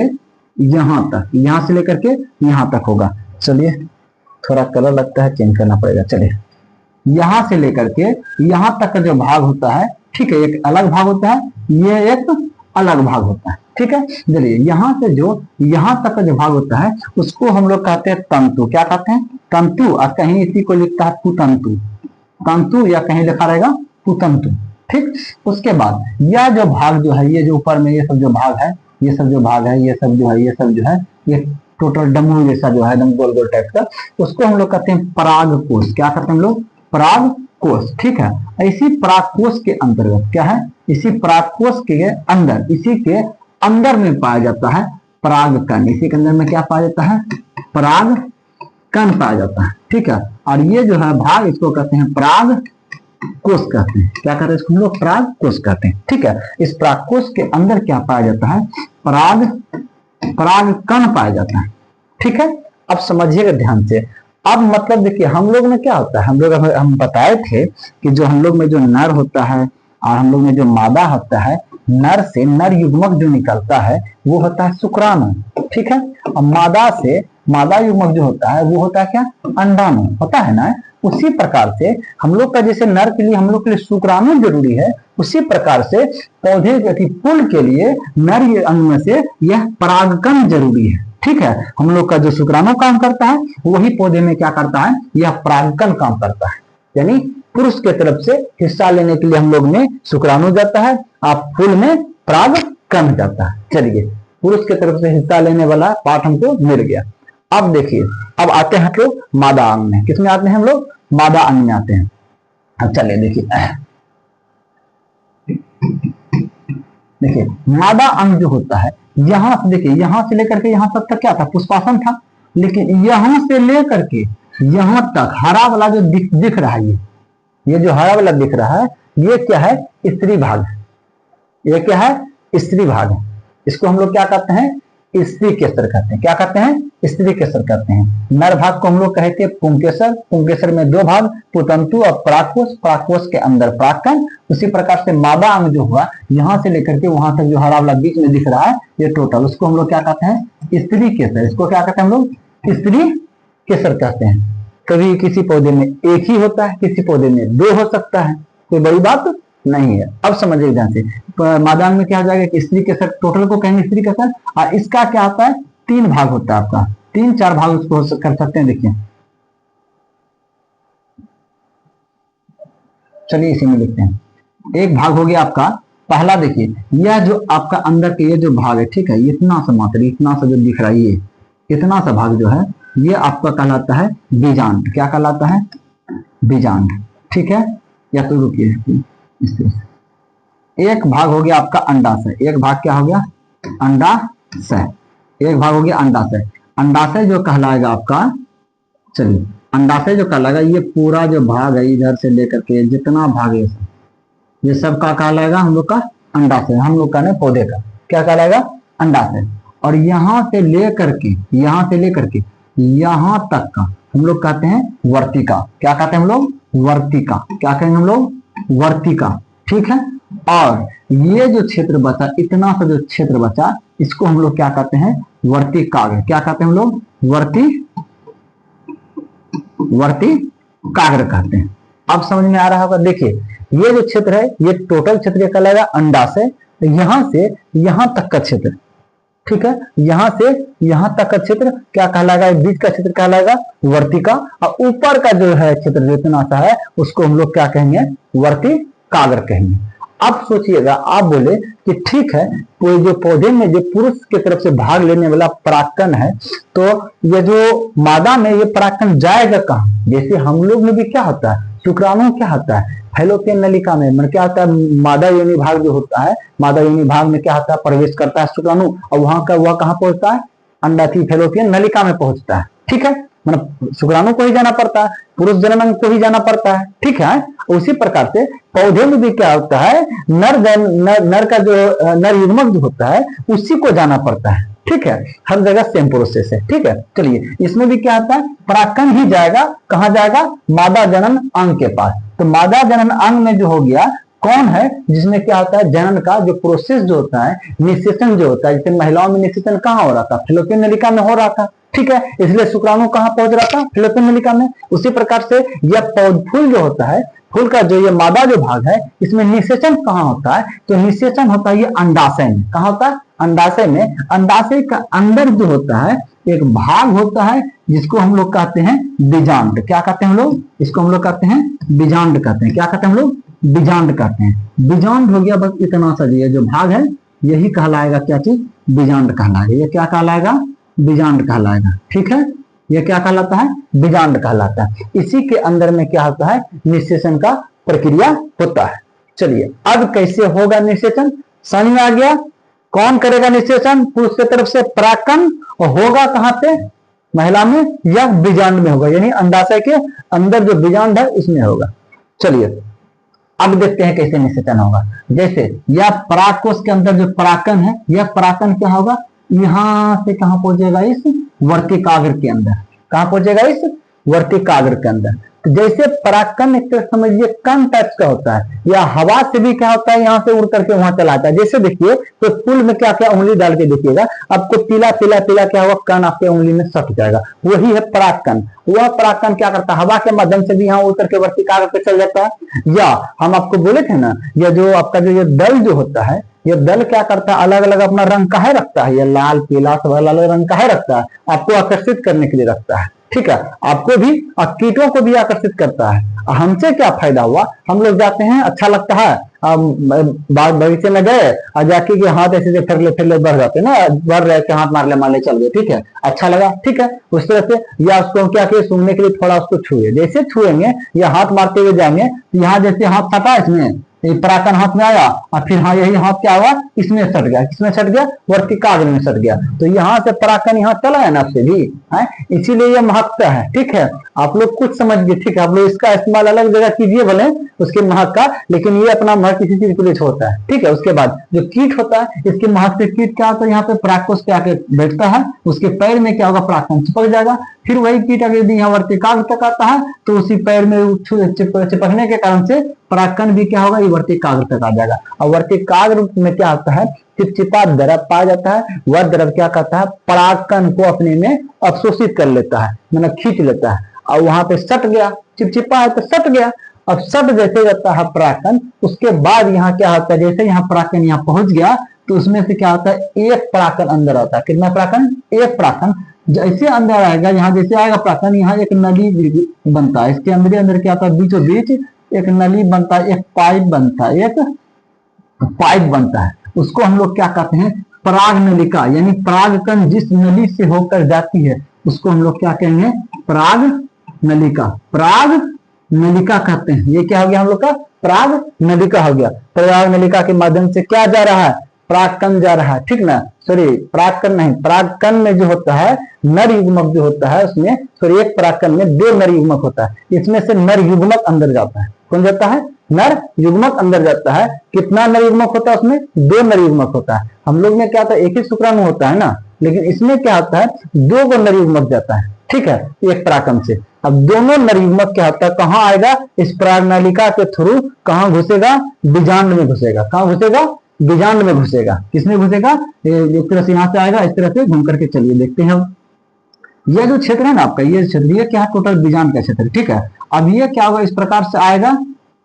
यहां तक, यहां से लेकर के यहां तक होगा। चलिए थोड़ा कलर लगता है, चेंज करना पड़ेगा। चलिए यहां से लेकर के यहां तक का जो भाग होता है, ठीक है, एक अलग भाग होता है, ये एक अलग भाग होता है। ठीक है, चलिए यहां से जो यहां तक का जो भाग होता है उसको हम लोग कहते हैं तंतु। क्या कहते हैं? तंतु। और कहीं इसी को लिखता है पुतंतु, तंतु, या कहीं लिखा रहेगा पुतंतु। ठीक, उसके बाद यह जो भाग जो है, ये जो ऊपर में ये सब जो भाग है, ये सब जो भाग है, ये सब जो है, ये सब जो है, ये टोटल डमरू जैसा जो है एकदम गोल गोल टाइप का, उसको हम लोग कहते हैं पराग कोश। क्या कहते हैं हम लोग? पराग कोश। ठीक है, इसी पराग कोश के अंतर्गत क्या है? इसी पराग कोश के अंदर, इसी के अंदर में पाया जाता है परागकण। इसी के अंदर में क्या पाया जाता है? परागकण पाया जाता है। ठीक है, और ये जो है भाग, इसको कहते हैं पराग कोश कहते हैं। क्या कहते हैं इसको हम लोग? पराग कोश कहते हैं। ठीक है, इस पराग कोश के अंदर क्या पाया जाता है? परागकण पाया जाता है। ठीक है, अब समझिएगा ध्यान से। अब मतलब देखिए हम लोग में क्या होता है, हम बताए थे कि जो हम लोग में जो नर होता है और हम लोग में जो मादा होता है, नर से नर युग्मक जो निकलता है वो होता है शुक्राणु। ठीक है, और मादा से मादा युग्मक जो होता है वो होता है क्या? अंडाणु। होता है ना? उसी प्रकार से हम लोग का, जैसे नर के लिए हम लोग के लिए शुक्राणु जरूरी है, उसी प्रकार से पौधे के फूल के लिए नर अंग में से यह परागकण जरूरी है। ठीक है, हम लोग का जो शुक्राणु काम करता है वही पौधे में क्या करता है? यह परागकण काम करता है। यानी पुरुष के तरफ से हिस्सा लेने के लिए हम लोग में शुक्राणु जाता है, आप फूल में परागकण जाता है। चलिए पुरुष के तरफ से हिस्सा लेने वाला पार्ट हमको मिल गया। अब देखिए, अब आते हैं हम लोग मादा अंग में। किसमें आते हैं हम लोग? मादा अंग में आते हैं। अब चलिए देखिए मादा अंग जो होता है, यहां से देखिए, यहां से लेकर के यहां तक क्या था? पुष्पासन था। लेकिन यहां से लेकर के यहां तक हरा वाला जो दिख रहा है, ये जो हरा वाला दिख रहा है, ये क्या है? स्त्री भाग। ये क्या है? स्त्री भाग है। इसको हम लोग क्या कहते हैं? स्त्री केसर कहते हैं। क्या कहते हैं? स्त्री केसर कहते हैं। नर भाग को हम लोग कहते हैं पुंकेसर। पुंकेसर में दो भाग, पुतंतु और परागकोश। परागकोश के अंदर परागकण। उसी प्रकार से मादा अंग जो हुआ, यहां से लेकर के वहां तक जो हरा वाला बीच में दिख रहा है, ये टोटल, उसको हम लोग क्या कहते हैं? स्त्री केसर। इसको क्या कहते हैं हम लोग? स्त्री केसर कहते हैं। कभी किसी पौधे में एक ही होता है, किसी पौधे में दो हो सकता है, कोई बड़ी बात नहीं है। अब समझिए ध्यान से, मादान में क्या हो जाएगा कि स्त्री केसर, टोटल को कहेंगे स्त्री केसर। और इसका क्या होता है? तीन भाग होता है आपका, तीन चार भाग उसको कर सकते हैं। देखिए चलिए इसी में लिखते हैं। एक भाग हो गया आपका पहला। देखिए यह जो आपका अंदर के ये जो भाग है, ठीक है, इतना सा मात्र, इतना सा जो दिख रहा है, ये इतना सा भाग जो है, ये आपका कहलाता है बीजांड। क्या कहलाता है? बीजांड। ठीक है, या तो रुकिए इस तरह से। एक भाग हो गया आपका अंडाशय। एक भाग क्या हो गया? अंडाशय। एक भाग हो गया अंडाशय। अंडाशय जो कहलाएगा आपका, चलिए अंडाशय जो कहलाएगा, ये पूरा जो भाग है इधर से लेकर के जितना भाग है ये सब का कहलाएगा हम लोग का अंडाशय। हम लोग का ना पौधे का क्या कहलाएगा? अंडाशय। और यहां से लेकर के यहां तक का हम लोग कहते हैं वर्तिका। क्या कहते हैं हम लोग? वर्तिका। क्या कहेंगे हम लोग? वर्तिका। ठीक है, और ये जो क्षेत्र बचा, इतना सा जो क्षेत्र बचा, इसको हम लोग क्या कहते हैं? वर्तिकाग्र। क्या कहते हैं हम लोग? वर्तिकाग्र कहते हैं। अब समझ में आ रहा होगा। देखिए ये जो क्षेत्र है, ये टोटल क्षेत्र कहलाएगा अंडाशय। यहां से यहां तक का क्षेत्र, ठीक है, यहां से यहां तक का क्षेत्र क्या कहलाएगा? बीच का क्षेत्र कहलाएगा वर्तिका। और ऊपर का जो है क्षेत्र जितना सा है, उसको हम लोग क्या कहेंगे? वर्तिकाग्र कहेंगे। अब सोचिएगा, आप बोले कि ठीक है, तो जो पौधे में जो पुरुष की तरफ से भाग लेने वाला परागकण है, तो ये जो मादा में ये परागकण जाएगा कहाँ? जैसे हम लोग में भी क्या होता है? शुक्राणु क्या होता है? फैलोपियन नलिका में, मतलब क्या होता है? मादा योनि भाग जो होता है, मादा योनि भाग में क्या होता है? प्रवेश करता है शुक्राणु, और वहां का वह कहाँ पहुंचता है? अंडा की फैलोपियन नलिका में पहुंचता है। ठीक है, मतलब शुक्राणु को ही जाना पड़ता है, पुरुष जननांग को ही जाना पड़ता है, ठीक है। उसी प्रकार से पौधे में भी क्या होता है, नर का जो नर युग्मक जो होता है उसी को जाना पड़ता है, ठीक है। हर जगह सेम प्रोसेस है, ठीक है। चलिए इसमें भी क्या होता है, परागकण ही जाएगा, कहां जाएगा, मादा जनन अंग के पास। तो मादा जनन अंग में जो हो गया कौन है, जिसमें क्या होता है, जनन का जो प्रोसेस जो होता है, निषेचन जो होता है, जैसे महिलाओं में निषेचन कहाँ हो रहा था, फैलोपियन नलिका में हो रहा था, ठीक है। इसलिए शुक्राणु कहाँ पहुंच रहा था, फैलोपियन नलिका में। उसी प्रकार से यह फूल जो होता है, फूल का जो ये मादा जो भाग है, इसमें निषेचन कहाँ होता है, तो निषेचन होता है ये अंडाशय में। कहाँ होता है, अंडाशय में। अंडाशय का अंदर जो होता है एक भाग होता है जिसको हम लोग कहते हैं बीजांड। क्या कहते हैं हम लोग, इसको हम लोग कहते हैं बीजांड कहते हैं। क्या कहते हैं हम लोग, बीजांड कहते हैं। बीजांड हो गया, बस इतना सा ये जो भाग है यही कहलाएगा क्या चीज, बीजांड कहलाएगा। ये क्या कहलाएगा, बीजांड कहलाएगा, ठीक है। ये क्या कहलाता है, बीजांड कहलाता है। इसी के अंदर में क्या होता है, निषेचन का प्रक्रिया होता है। चलिए अब कैसे होगा निषेचन, समझ में आ गया। कौन करेगा निषेचन, पुरुष की तरफ से परागकण, और होगा कहां पे, महिला में या बीजांड में होगा, यानी अंडाशय के अंदर जो बीजांड है उसमें होगा। चलिए अब देखते हैं कैसे निषेचन होगा। जैसे यह परागकोश के अंदर जो परागकण है, यह परागकण क्या होगा, यहां से कहां पहुंचेगा, इस वर्तिकाग्र के अंदर। कहां पहुंचेगा, इस वर्तिकाग्र के अंदर। तो जैसे परागकण एक तरह समझिए कण टाइप का होता है, या हवा से भी क्या होता है, यहाँ से उड़ करके वहां चला जाता है। जैसे देखिए तो फूल में क्या क्या उंगली डाल के देखिएगा, आपको पीला पीला पीला क्या होगा, कण आपके उंगली में सट जाएगा, वही है परागकण। वह परागकण क्या करता है, हवा के माध्यम से भी यहाँ उड़ करके वर्तिकाग्र पे चल जाता है। या हम आपको बोले थे ना, यह जो आपका जो ये दल जो होता है, ये दल क्या करता है, अलग अलग अपना रंग काहे रखता है, ये लाल पीला सब अलग अलग रंग काहे रखता है, आपको आकर्षित करने के लिए रखता है, ठीक है। आपको भी और कीटों को भी आकर्षित करता है। हमसे क्या फायदा हुआ, हम लोग जाते हैं, अच्छा लगता है, बगीचे में गए और जाके कि हाथ ऐसे फिर ले बढ़ जाते ना, बढ़ रहे के हाथ मार ले चल गए, ठीक है, अच्छा लगा, ठीक है। उस तरह से या उसको क्या किए, सूंघने के लिए थोड़ा उसको छुए, जैसे छुएंगे या हाथ मारते हुए जाएंगे, यहाँ जैसे हाथ फटा इसमें, ये परागकण हाथ में आया और फिर हाँ यही हाथ क्या हुआ, इसमें सट गया, किसमें सट गया, वर्तिकाग्र में सट गया। तो यहाँ से परागकण यहाँ चला है ना से भी है, इसीलिए यह महत्व है, ठीक है। आप लोग कुछ समझिए, ठीक है, आप लोग इसका इस्तेमाल अलग जगह कीजिए भले उसके महत्व का, लेकिन ये अपना महत्व किसी चीज के लिए छोड़ता है, ठीक है। उसके बाद जो कीट होता है, इसके महत्व कीट क्या होता है, यहाँ पे परागकोश पे आके बैठता है, उसके पैर में क्या होगा, परागकण चिपक जाएगा। फिर वही कीट अगर यदि यहाँ वर्तिकाग्र तक आता है तो उसी पैर में चिपकने के कारण से परागकण भी क्या होगा, ये वर्तिकाग्र तक आ जाएगा। और वर्तिकाग्र में क्या होता है, चिपचिपा द्रव पाया जाता है। वह द्रव क्या करता है, परागकण को अपने में अवशोषित कर लेता है, मतलब खींच लेता है, और वहां पे सट गया, चिपचिपा है तो सट गया। अब सट जैसे जाता है परागकण, उसके बाद यहाँ क्या होता है, जैसे यहाँ परागकण यहाँ पहुंच गया तो उसमें से क्या होता है, एक परागकण अंदर आता है। कितना परागकण, एक परागकण जैसे अंदर आएगा, यहाँ जैसे आएगा परागकण, यहाँ एक नली बनता है, इसके अंदर क्या होता है, बीचों बीच एक नली बनता है, एक पाइप बनता है, एक पाइप बनता है। उसको हम लोग क्या कहते हैं, पराग नलिका, यानी परागकण जिस नली से होकर जाती है उसको हम लोग क्या कहेंगे, पराग नलिका। पराग नलिका कहते हैं। ये क्या हो गया हम लोग का, पराग नलिका हो गया। पराग नलिका के माध्यम से क्या जा रहा है, परागकण जा रहा है, ठीक ना, सॉरी परागकण नहीं, परागकण में जो होता है नर युग्मक जो होता है उसमें, सॉरी एक परागकण में 2 नर युग्मक होता है, इसमें से नर युग्मक अंदर जाता है। कौन जाता है, नर युग्मक अंदर जाता है। कितना नर युग्मक होता है उसमें, 2 नर युग्मक होता है। हम लोग में क्या होता है, एक ही शुक्राणु होता है ना, लेकिन इसमें क्या होता है, 2 गो नर युग्मक जाता है, ठीक है, एक परागकण से। अब दोनों नर युग्मक क्या होता है, कहाँ आएगा, इस पराग नलिका के थ्रू कहाँ घुसेगा, बीजांड में घुसेगा। कहाँ घुसेगा, बीजांड में घुसेगा। किसमें घुसेगा, एक तरह से यहाँ से आएगा, इस तरह से घूम करके चलिए देखते हैं। ये जो क्षेत्र है ना आपका, ये क्षेत्र, ये क्या है, टोटल बीजांड का क्षेत्र, ठीक है। अब ये क्या होगा, इस प्रकार से आएगा,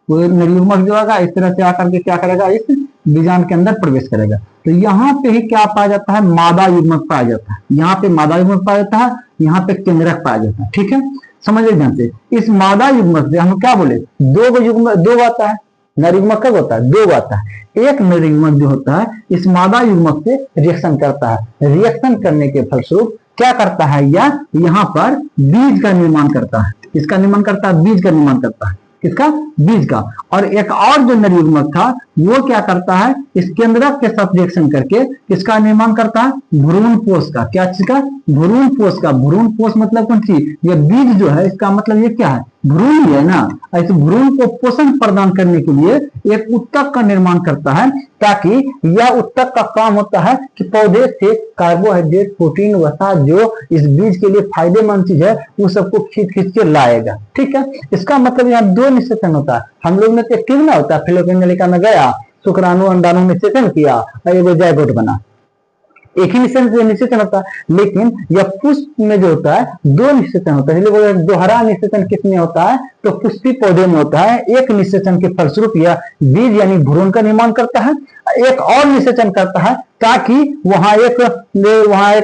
वो नरयुग्मक जो होगा इस तरह से आकर के क्या करेगा, इस बीजांड के अंदर प्रवेश करेगा। तो यहाँ पे ही क्या पाया जाता है, मादा युग्मक पाया जाता है। यहाँ पे मादा युग्मक पाया जाता है, यहाँ पे केंद्रक पाया जाता है, ठीक है। समझ ध्यान से, इस मादा युग्मक से हम क्या बोले, 2 युग्मक, 2 आता है, नर युग्मक कब होता है, 2 आता है। एक नर युग्मक जो होता है इस मादा युग्मक से रिएक्शन करता है। रिएक्शन करने के फलस्वरूप क्या करता है, या यहाँ पर बीज का निर्माण करता है। किसका निर्माण करता है, बीज का निर्माण करता है। किसका, बीज का। और एक और जो नर युग्मक था वो क्या करता है, इस केंद्रक के साथ रिएक्शन करके किसका निर्माण करता है, भ्रूण पोष का। क्या चीज का, भ्रूण पोष का। भ्रूण पोष मतलब कौन सी, ये बीज जो है इसका मतलब ये क्या है, भ्रूण ही है ना। इस भ्रूण को पोषण प्रदान करने के लिए एक उत्तक का निर्माण करता है, ताकि यह उत्तक का काम होता है कि पौधे से कार्बोहाइड्रेट, प्रोटीन, वसा जो इस बीज के लिए फायदेमंद चीज है वो सबको खींच खींच के लाएगा। ठीक है, इसका मतलब यहाँ दो निषेचन होता है। हम लोग में तो एक्टिव ना होता है, फिलोपियन नलिका में गया, शुक्राणु अंडाणु निषेचन किया और ये जायगोट बना, एक ही निषेचन होता है। लेकिन यह पुष्प में जो होता है दो निषेचन होता है, इसलिए दोहरा निषेचन किसमें होता है, तो पुष्पी पौधे में होता है। एक निषेचन के फलस्वरूप यह बीज यानी भ्रूण का निर्माण करता है, एक और निषेचन करता है ताकि वहां एक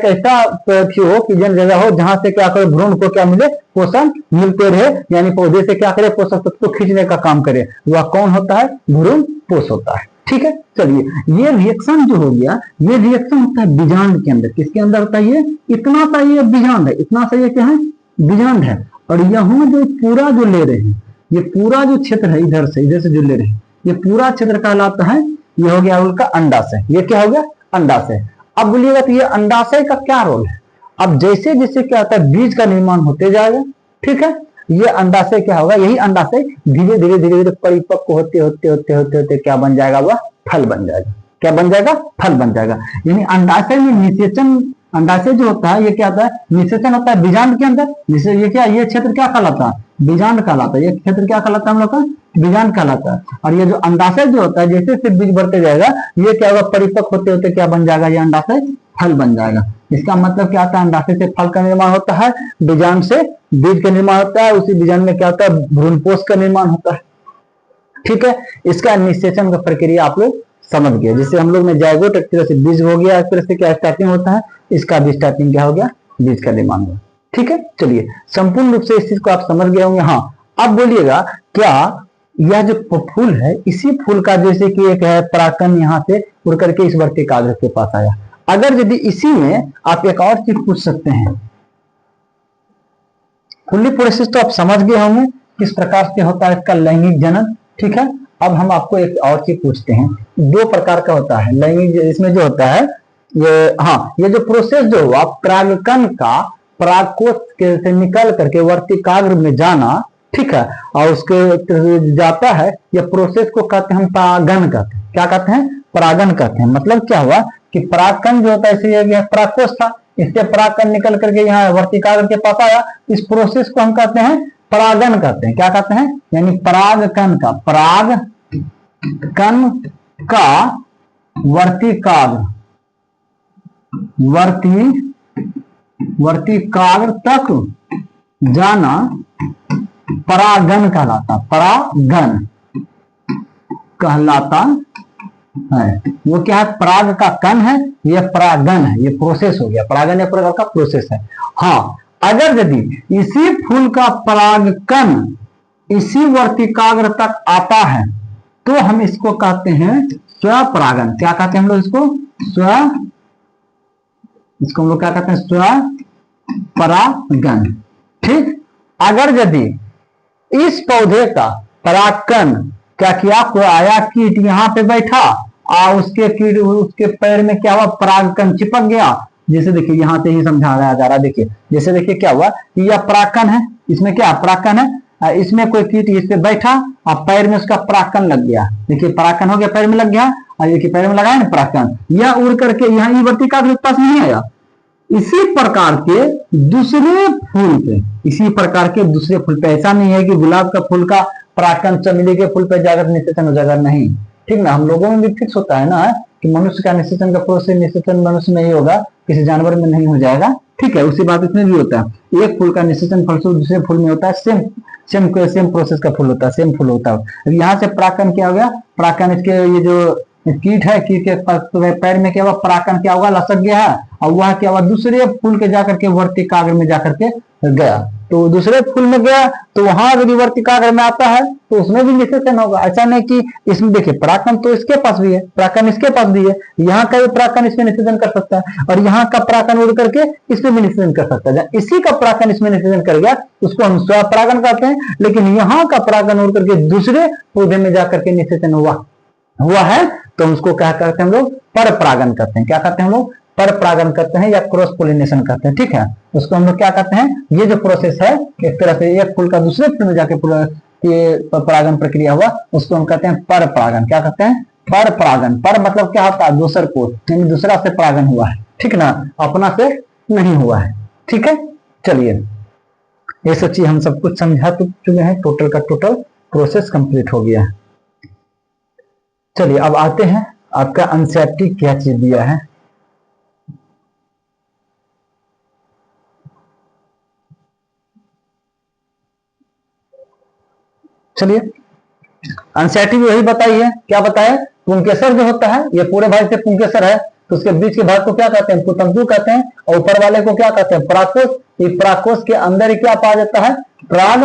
ऐसा हो कि जगह हो जहां से क्या करे, भ्रूण को क्या मिले, पोषण मिलते रहे, यानी पौधे से क्या करे, पोषक तत्व को खींचने का काम करे। वह कौन होता है, भ्रूण पोष होता है। ठीक है, चलिए ये रिएक्शन जो हो गया, ये रिएक्शन होता है बीजांड के अंदर। किसके अंदर होता है, ये इतना सा ये बीजांड है, इतना सा ये क्या है, बीजांड है। और यहाँ जो पूरा जो ले रहे हैं, ये पूरा जो क्षेत्र है इधर से जो ले रहे हैं, ये पूरा क्षेत्र कहलाता है, ये हो गया उनका अंडाशय। ये क्या हो गया, अंडाशय। अब बोलिएगा तो ये अंडाशय का क्या रोल है। अब जैसे जैसे क्या होता है, बीज का निर्माण होते जाएगा। ठीक है, ये अंडाशय क्या होगा, यही अंडाशय धीरे धीरे धीरे धीरे परिपक्व होते होते होते होते होते क्या बन जाएगा, वह फल बन जाएगा। क्या बन जाएगा, फल बन जाएगा। यानी अंडाशय में निषेचन, अंडाशय जो होता है ये क्या होता है, निषेचन होता है बीजांड के अंदर। ये क्या, ये क्षेत्र क्या कहलाता है, बीजांड कहलाता है। ये क्षेत्र क्या कहलाता है हम लोग का, बीजांड कहलाता है। और ये जो अंडाशय जो होता है, जैसे जैसे बीज बढ़ते जाएगा, ये क्या होगा, परिपक्व होते होते क्या बन जाएगा, ये अंडाशय फल बन जाएगा। इसका मतलब क्या होता है, अंडाशय से फल का निर्माण होता है, बीजांड से बीज का निर्माण होता है, उसी बीजांड में क्या होता है, भ्रूणपोष का निर्माण होता है। ठीक है, इसका निषेचन का प्रक्रिया आप लोग समझ गए। जैसे हम लोग ने जायगोट एक तरह से बीज हो गया, एक तरह से क्या स्टार्टिंग होता है, इसका भी स्टार्टिंग क्या हो गया, बीज का निर्माण हुआ। ठीक है, चलिए संपूर्ण रूप से इस चीज को आप समझ गए होंगे। हाँ, अब बोलिएगा क्या यह जो फूल है, इसी फूल का जैसे कि एक है परागकण यहाँ से उड़ करके इस वर्तिकाग्र के पास आया, अगर यदि इसी में आप एक और चीज पूछ सकते हैं, फुल्ली प्रोसेस तो आप समझ गए होंगे किस प्रकार से होता है इसका लैंगिक जनन। ठीक है, अब हम आपको एक और चीज पूछते हैं, दो प्रकार का होता है लैंगिक, इसमें जो होता है ये, हाँ, ये जो प्रोसेस जो हुआ परागकण का परागकोश से निकल करके वर्तिकाग्र में जाना, ठीक है, और उसके जाता है, यह प्रोसेस को कहते हैं हम परागन कहते हैं। क्या कहते हैं, परागन कहते हैं। मतलब क्या हुआ कि परागकण जो होता है, इसे परागकोश था, इससे परागकण निकल करके यहाँ वर्तिकाग्र के पास आया, इस प्रोसेस को हम कहते हैं परागन कहते हैं। क्या कहते हैं, यानी परागकण का, परागकण का वर्तिकाग्र तक जाना परागन कहलाता, परागन कहलाता है। वो क्या है, पराग का कण है, ये परागन है, ये प्रोसेस हो गया। परागन एक प्रकार का प्रोसेस है। हाँ, अगर यदि इसी फूल का परागकण इसी वर्तिकाग्र तक आता है तो हम इसको कहते हैं स्वपरागन। क्या कहते हैं हम लोग इसको, इसको हम लोग क्या कहते हैं, स्वपरागन। ठीक, अगर यदि इस पौधे का परागकण क्या किया, कोई आया कीट यहाँ पे बैठा और उसके पैर में क्या हुआ, परागकण चिपक गया। जैसे देखिए यहाँ से ही समझाया जा रहा है, देखिए जैसे देखिए क्या हुआ कि यह परागकण है, इसमें क्या परागकण है, इसमें कोई कीट इस पे बैठा और पैर में उसका परागकण लग गया। देखिए परागकण हो गया, पैर में लग गया, और देखिए पैर में लगा है ना परागकण, यह उड़ करके यहाँ वर्तिकाग्र के पास नहीं आया। इसी प्रकार के दूसरे फूल पे, इसी प्रकार के दूसरे फूल पे, ऐसा नहीं है कि गुलाब का फूल का परागकण चमेली के फूल पे जाकर निषेचन हो जाएगा, नहीं। ठीक ना, हम लोगों में भी फिक्स होता है ना कि मनुष्य का निषेचन का प्रोसेस, निषेचन मनुष्य में ही होगा, किसी जानवर में नहीं हो जाएगा। ठीक है, उसी बात इसमें भी होता है, एक फूल का निषेचन फलस्वरूप दूसरे फूल में होता है, सेम प्रोसेस का फूल होता है, सेम फूल होता है। अब यहाँ से परागकण क्या हो गया, परागकण इसके ये जो कीट है, कीट के पैर में क्या हुआ, परागकण क्या होगा, लसक गया है, और वह क्या हुआ, दूसरे फूल के जाकर के वर्तिकाग्र में जाकर के गया। तो दूसरे फूल में गया तो वहां यदि वर्तिकाग्र में आता है तो उसमें भी निषेचन होगा। ऐसा नहीं कि इसमें देखिए परागकण तो इसके पास भी है, परागकण इसके पास भी है, यहाँ का भी परागकण इसमें निषेचन कर सकता है, और यहाँ का परागकण उड़ करके इसमें भी निषेचन कर सकता है। इसी का परागकण इसमें निषेचन कर गया उसको हम स्वपरागन कहते हैं। लेकिन यहाँ का परागकण उड़ करके दूसरे पौधे में जाकर के निषेचन हुआ, हुआ है तो उसको क्या करते हैं हम लोग, पर परागन करते हैं। क्या करते हैं हम लोग, पर परागन करते हैं या क्रॉस पोलिनेशन करते हैं। ठीक है, उसको हम लोग क्या करते हैं, ये जो प्रोसेस है एक तरह से एक फूल का दूसरे फूल में जाके परागन प्रक्रिया हुआ, उसको हम कहते हैं पर परागन। क्या कहते हैं, पर परागन। पर मतलब क्या होता है, दूसर को, यानी दूसरा से परागन हुआ है, ठीक ना, अपना से नहीं हुआ है। ठीक है, चलिए ये सब चीज हम सब कुछ समझा चुके हैं, टोटल का टोटल प्रोसेस कंप्लीट हो गया है। चलिए अब आते हैं आपका एनसीईआरटी क्या चीज दिया है। चलिए एनसीईआरटी भी वही बताई है, क्या बताया, पुंकेसर जो होता है, ये पूरे भाग से पुंकेसर है, तो उसके बीच के भाग को क्या कहते हैं, पुतंतु कहते हैं, और ऊपर वाले को क्या कहते हैं, पराकोष। ये पराकोष के अंदर ही क्या पाया जाता है, पराग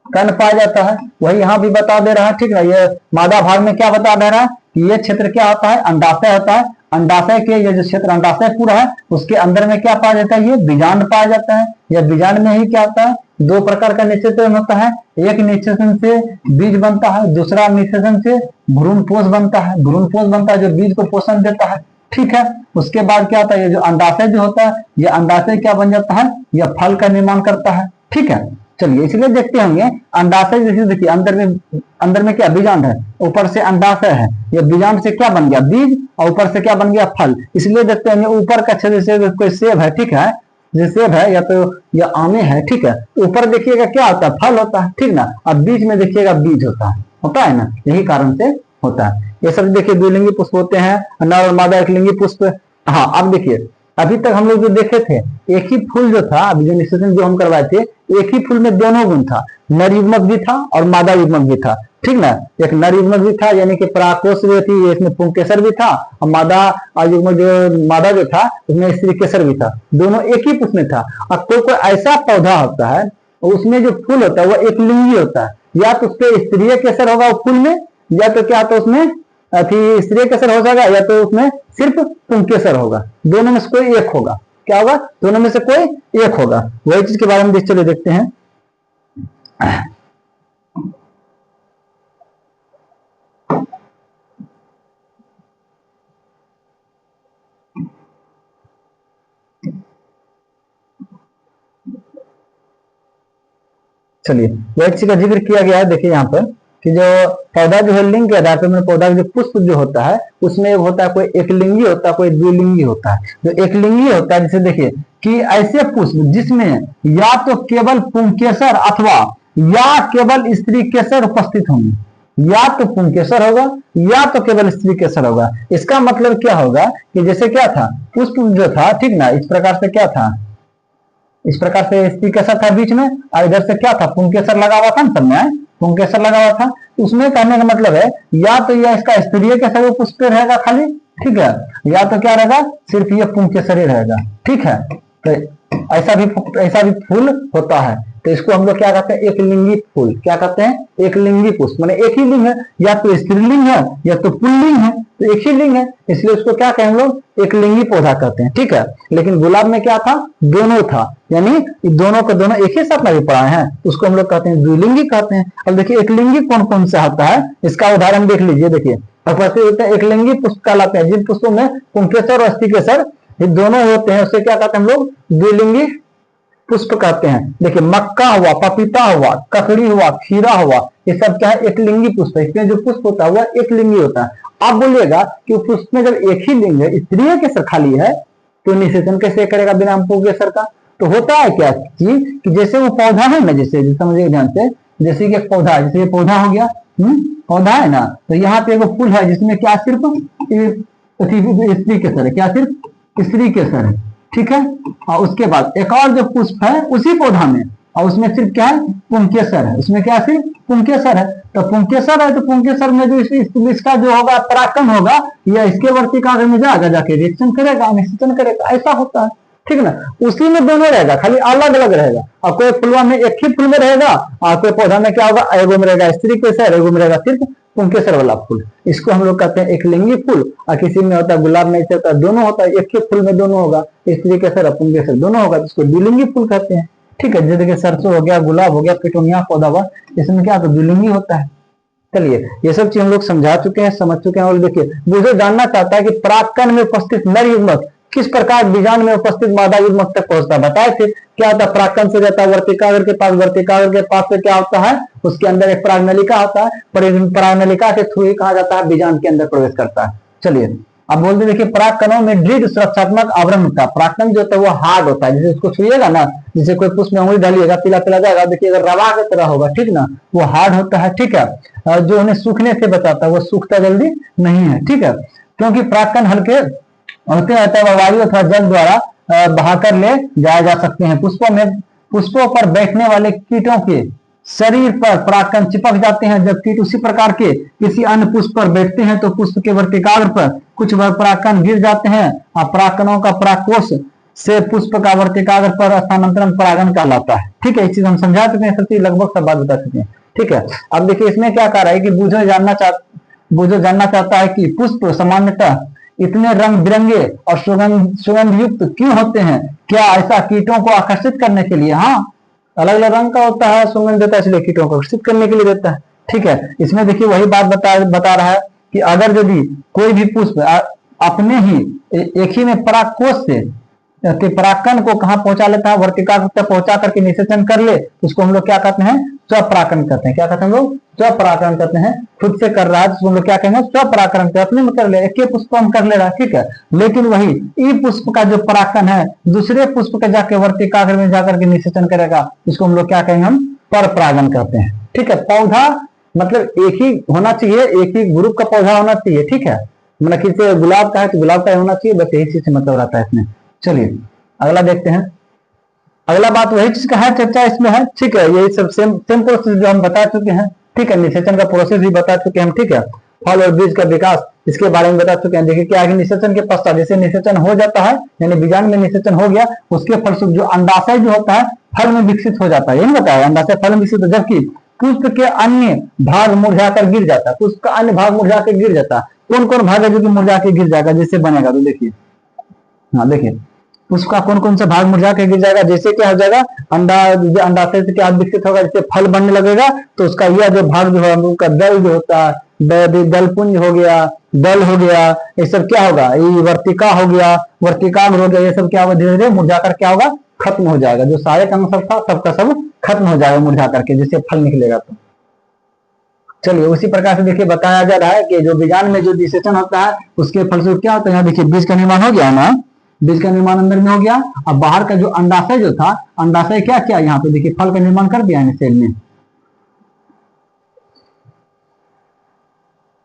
कण पाया जाता है। वही यहाँ भी बता दे रहा है, ठीक है, ये मादा भाग में क्या बता दे रहा है कि ये क्षेत्र क्या होता है, अंडाशय होता है। अंडाशय के ये जो क्षेत्र अंडाशय पूरा है, उसके अंदर में क्या पाया जाता है, ये बीजांड पाया जाता है। यह बीजांड में ही क्या होता है, दो प्रकार का निषेचन होता है, एक निषेचन से बीज बनता है, दूसरा निषेचन से भ्रूणपोष बनता है। भ्रूणपोष बनता है जो बीज को पोषण देता है। ठीक है, उसके बाद क्या होता है, ये जो अंडाशय जो होता है, ये अंडाशय क्या बन जाता है, यह फल का निर्माण करता है। ठीक है, चलिए इसलिए देखते होंगे अंडाशय, जैसे देखिए अंदर में क्या बीजांड है, ऊपर से अंडाशय है, ये बीजांड से क्या बन गया, बीज, और ऊपर से क्या बन गया, फल। इसलिए देखते होंगे ऊपर का क्षेत्र जैसे कोई सेब है, ठीक है, जैसे सेब है या तो या आमे है, ठीक है, ऊपर देखिएगा क्या होता है, फल होता है, ठीक ना, और बीच में देखिएगा बीज होता है ना, यही कारण से होता है। ये सब देखिए द्विलिंगी पुष्प होते हैं, नर और मादा एकलिंगी पुष्प। हाँ अब देखिए, अभी तक हम लोग जो देखे थे, एक ही फूल जो था, अभी जो निषेचन जो हम करवाए थे, एक ही फूल में दोनों गुण था, नर युग्मक भी था और मादा युग्मक भी था। ठीक ना, एक नर युग्मक भी था यानी कि पराकोष जो थी, इसमें पुंकेसर भी था, और मादा युग्मक जो मादा जो था, उसमें स्त्री केसर भी था, दोनों एक ही पुष्प में था। और कोई ऐसा पौधा होता है उसमें जो फूल होता है वह एक लिंगी होता है, या तो उसके स्त्रीय केसर होगा फूल में, या तो क्या, तो उसमें स्त्रीय केसर हो जाएगा, या तो उसमें सिर्फ पुंकेसर होगा। दोनों में से कोई एक होगा, क्या होगा, दोनों में से कोई एक होगा। वही चीज के बारे में चलिए देखते हैं। चलिए वही चीज का जिक्र किया गया है, देखिए यहाँ पर कि जो पौधा जो है लिंग के आधार पर, मतलब पौधा जो पुष्प जो होता है उसमें एक होता है, कोई एक लिंगी होता है, कोई द्विलिंगी होता है। जो एक लिंगी होता है, जैसे देखिए कि ऐसे पुष्प जिसमें या तो केवल पुंकेसर अथवा या केवल स्त्री केसर उपस्थित होंगे, या तो पुंकेसर होगा या तो केवल स्त्री केसर होगा। इसका मतलब क्या होगा कि जैसे क्या था, पुष्प जो था, ठीक ना, इस प्रकार से क्या था, इस प्रकार से स्त्री केसर था बीच में, और इधर से क्या था, पुंकेसर लगा हुआ था ना, सब में पुंकेसर लगा हुआ था। उसमें कहने का मतलब है या तो यह इसका स्त्रीय केसर पुष्प रहेगा खाली, ठीक है, या तो क्या रहेगा, सिर्फ ये पुंकेसर ही रहेगा। ठीक है, तो ऐसा भी फूल होता है, तो इसको हम लोग क्या कहते हैं, एक लिंगी फूल। क्या कहते हैं, एक लिंगी पुष्प, माने एक ही लिंग है, या तो स्त्रीलिंग है या तो पुल्लिंग है, तो एक ही लिंग है, इसलिए उसको क्या कहें हम लोग, एक लिंगी पौधा कहते हैं। ठीक है, लेकिन गुलाब में क्या था, दोनों था, यानी दोनों को दोनों एक ही साथ में भी पढ़ाए हैं, उसको हम लोग कहते हैं द्विलिंगी कहते हैं। अब देखिए एक लिंगी कौन कौन सा आता है, इसका उदाहरण देख लीजिए। देखिए एक लिंगी पुष्प कहलाते हैं जिन पुष्पों में पुंकेसर और स्त्रीकेसर ये दोनों होते हैं, उससे क्या कहते हैं हम लोग, द्विलिंगी पुष्प कहते हैं। देखिए मक्का हुआ, पपीता हुआ, ककड़ी हुआ, खीरा हुआ, ये सब क्या है, एक लिंगी पुष्प है। इसमें जो पुष्प होता है वह एक लिंगी होता है। आप बोलिएगा कि पुष्प में जब एक ही लिंग है, स्त्रीय केसर खाली है, तो निषेचन कैसे करेगा बिना पुंकेसर का। तो होता है क्या चीज कि जैसे वो पौधा है ना, जैसे समझिए ध्यान से, जैसे कि एक पौधा है, जैसे ये पौधा हो गया, पौधा है ना, तो यहाँ पे एक फूल है जिसमें क्या सिर्फ स्त्री केसर है, क्या सिर्फ स्त्री केसर है। ठीक है, और उसके बाद एक और जो पुष्प है उसी पौधा में, और उसमें सिर्फ क्या है, पुंकेसर है, उसमें क्या सिर्फ पुंकेसर है। तो पुंकेसर है, तो पुंकेसर में जो इसका जो होगा परागण होगा, या इसके वर्तिकाग्र में जाएगा, जाके रिएक्शन करेगा, निषेचन करेगा, ऐसा होता है। ठीक ना, उसी में दोनों रहेगा, खाली अलग अलग रहेगा। और कोई फुलवा में एक ही फूल में रहेगा, और कोई पौधा में क्या होगा, एगो में रहेगा स्त्री केसर, एगो में रहेगा सिर्फ पुंकेसर वाला फूल। इसको हम लोग कहते हैं एक लिंगी फूल। और किसी में होता है, गुलाब में ऐसे होता है, दोनों होता है, एक ही फूल में दोनों होगा, स्त्री केसर और पुंकेसर दोनों होगा, इसको द्विलिंगी फूल कहते हैं। ठीक है, जैसे कि सरसों हो गया, गुलाब हो गया, पिटोनिया पौधा हुआ, इसमें क्या होता है, द्विलिंगी होता है। चलिए ये सब चीज हम लोग समझा चुके हैं, समझ चुके हैं। और देखिए मुझे जानना चाहता है कि परागकण में उपस्थित नर युग्मक किस प्रकार बीजांड में उपस्थित मादा युग्मक तक पहुंचता है। बताए थे क्या होता है, परागकण से जाता है वर्तिकाग्र के पास, वर्तिकाग्र के पास से क्या होता है, उसके अंदर एक परागनलिका होता है, परागनलिका के थ्रू ही कहा जाता है बीजांड के अंदर प्रवेश करता है। चलिए अब बोलते देखिए परागकणों में दृढ़ सुरक्षात्मक आवरण होता है। परागकण जो होता है वो हार्ड होता है, जैसे उसको छुएगा ना, जैसे कोई पुष्प में उंगली डालिएगा पीला पीला जाएगा, देखिए अगर रवा की तरह होगा, ठीक ना, वो हार्ड होता है, ठीक है, जो उन्हें सूखने से बचाता है, वो सूखता जल्दी नहीं है, ठीक है, क्योंकि परागकण हल्के होते रहता है, वायु अथवा जल द्वारा बहाकर ले जाए जा सकते हैं। पुष्पों पर बैठने वाले कीटों के शरीर पर परागकण चिपक जाते हैं, जब कीट उसी प्रकार के किसी अन्य पुष्प पर बैठते हैं तो पुष्प के वर्तिकाग्र पर कुछ परागकण गिर जाते हैं और परागकणों का परागकोश से पुष्प का वर्तिकाग्र पर स्थानांतरण परागण कहलाता है। ठीक है, इस चीज हम समझा चुके हैं, सब चीज लगभग सब बात बता चुके हैं। ठीक है, अब देखिए इसमें क्या कह रहा है कि बूझो जानना चाहता है कि पुष्प सामान्यतः इतने रंग बिरंगे और सुगंध युक्त क्यों होते हैं, क्या ऐसा कीटों को आकर्षित करने के लिए? हाँ, अलग अलग रंग का होता है, सुगंध देता है, इसलिए कीटों को आकर्षित करने के लिए देता है। ठीक है, इसमें देखिए वही बात बता रहा है कि अगर यदि कोई भी पुष्प अपने ही एक ही में परागकोश से परागकण को कहां पहुंचा लेता है, वर्तिकाग्र तक पहुंचा करके निषेचन कर ले, उसको हम लोग क्या कहते हैं, स्वपरागकण कहते हैं। क्या कहते हैं हम लोग? स्वपरागकण कहते हैं। खुद से कर रहा है तो हम लोग क्या कहेंगे, स्वपरागकण अपने में कर ले, एक पुष्प हम कर ले रहा है, ठीक है, लेकिन वही ई पुष्प का जो परागकण है दूसरे पुष्प के जाके वर्तिकाग्र में जाकर के निषेचन करेगा, इसको हम लोग क्या कहेंगे, हम परपरागण करते हैं। ठीक है, पौधा मतलब एक ही होना चाहिए, एक ही ग्रुप का पौधा होना चाहिए, ठीक है, मतलब किसी गुलाब का है तो गुलाब का होना चाहिए, बस यही चीज से मतलब रहता है इसमें। चलिए अगला देखते हैं। अगला बात वही चीज का है, चर्चा इसमें है, ठीक है, यही सब सेम प्रोसेस जो हम बता चुके हैं, ठीक है, निषेचन का प्रोसेस भी बता चुके हैं हम, ठीक है, फल और बीज का विकास इसके बारे में बता चुके हैं। देखिए क्या है, निषेचन के पश्चात जैसे निषेचन हो जाता है, यानी बीजांड में निषेचन हो गया, उसके फलस्वरूप जो अंडाशय जो होता है फल में विकसित हो जाता है, यही बताया, अंडाशय फल में विकसित, जबकि पुष्प के अन्य भाग मुरझाकर गिर जाता है, पुष्प का अन्य भाग मुरझाकर गिर जाता है। कौन कौन भाग है जो कि मुरझा के गिर जाएगा, जैसे बनेगा, तो देखिए, हाँ देखिए उसका कौन कौन सा भाग मुरझा के गिर जाएगा, जैसे क्या हो जाएगा, अंडाशय से क्या विकसित होगा, जैसे फल बनने लगेगा तो उसका यह जो भाग जो है उनका दल जो होता है, दलपुंज हो गया, दल हो गया, ये सब क्या होगा, ये वर्तिका हो गया, वर्तिकाग्र हो गया, ये सब क्या होगा, धीरे धीरे मुरझा कर क्या होगा, खत्म हो जाएगा, जो सहायक अंग सब था सबका सब खत्म हो जाएगा मुरझा करके, जैसे फल निकलेगा। तो चलिए उसी प्रकार से देखिए बताया जा रहा है कि जो बीजांड में जो निषेचन होता है उसके फलस्वरूप क्या होता है, यहाँ देखिए बीज का निर्माण हो गया ना, बीज का निर्माण अंदर में हो गया, अब बाहर का जो अंडाशय जो था, अंडाशय क्या किया, यहाँ पे देखिए फल का निर्माण कर दिया है सेल में।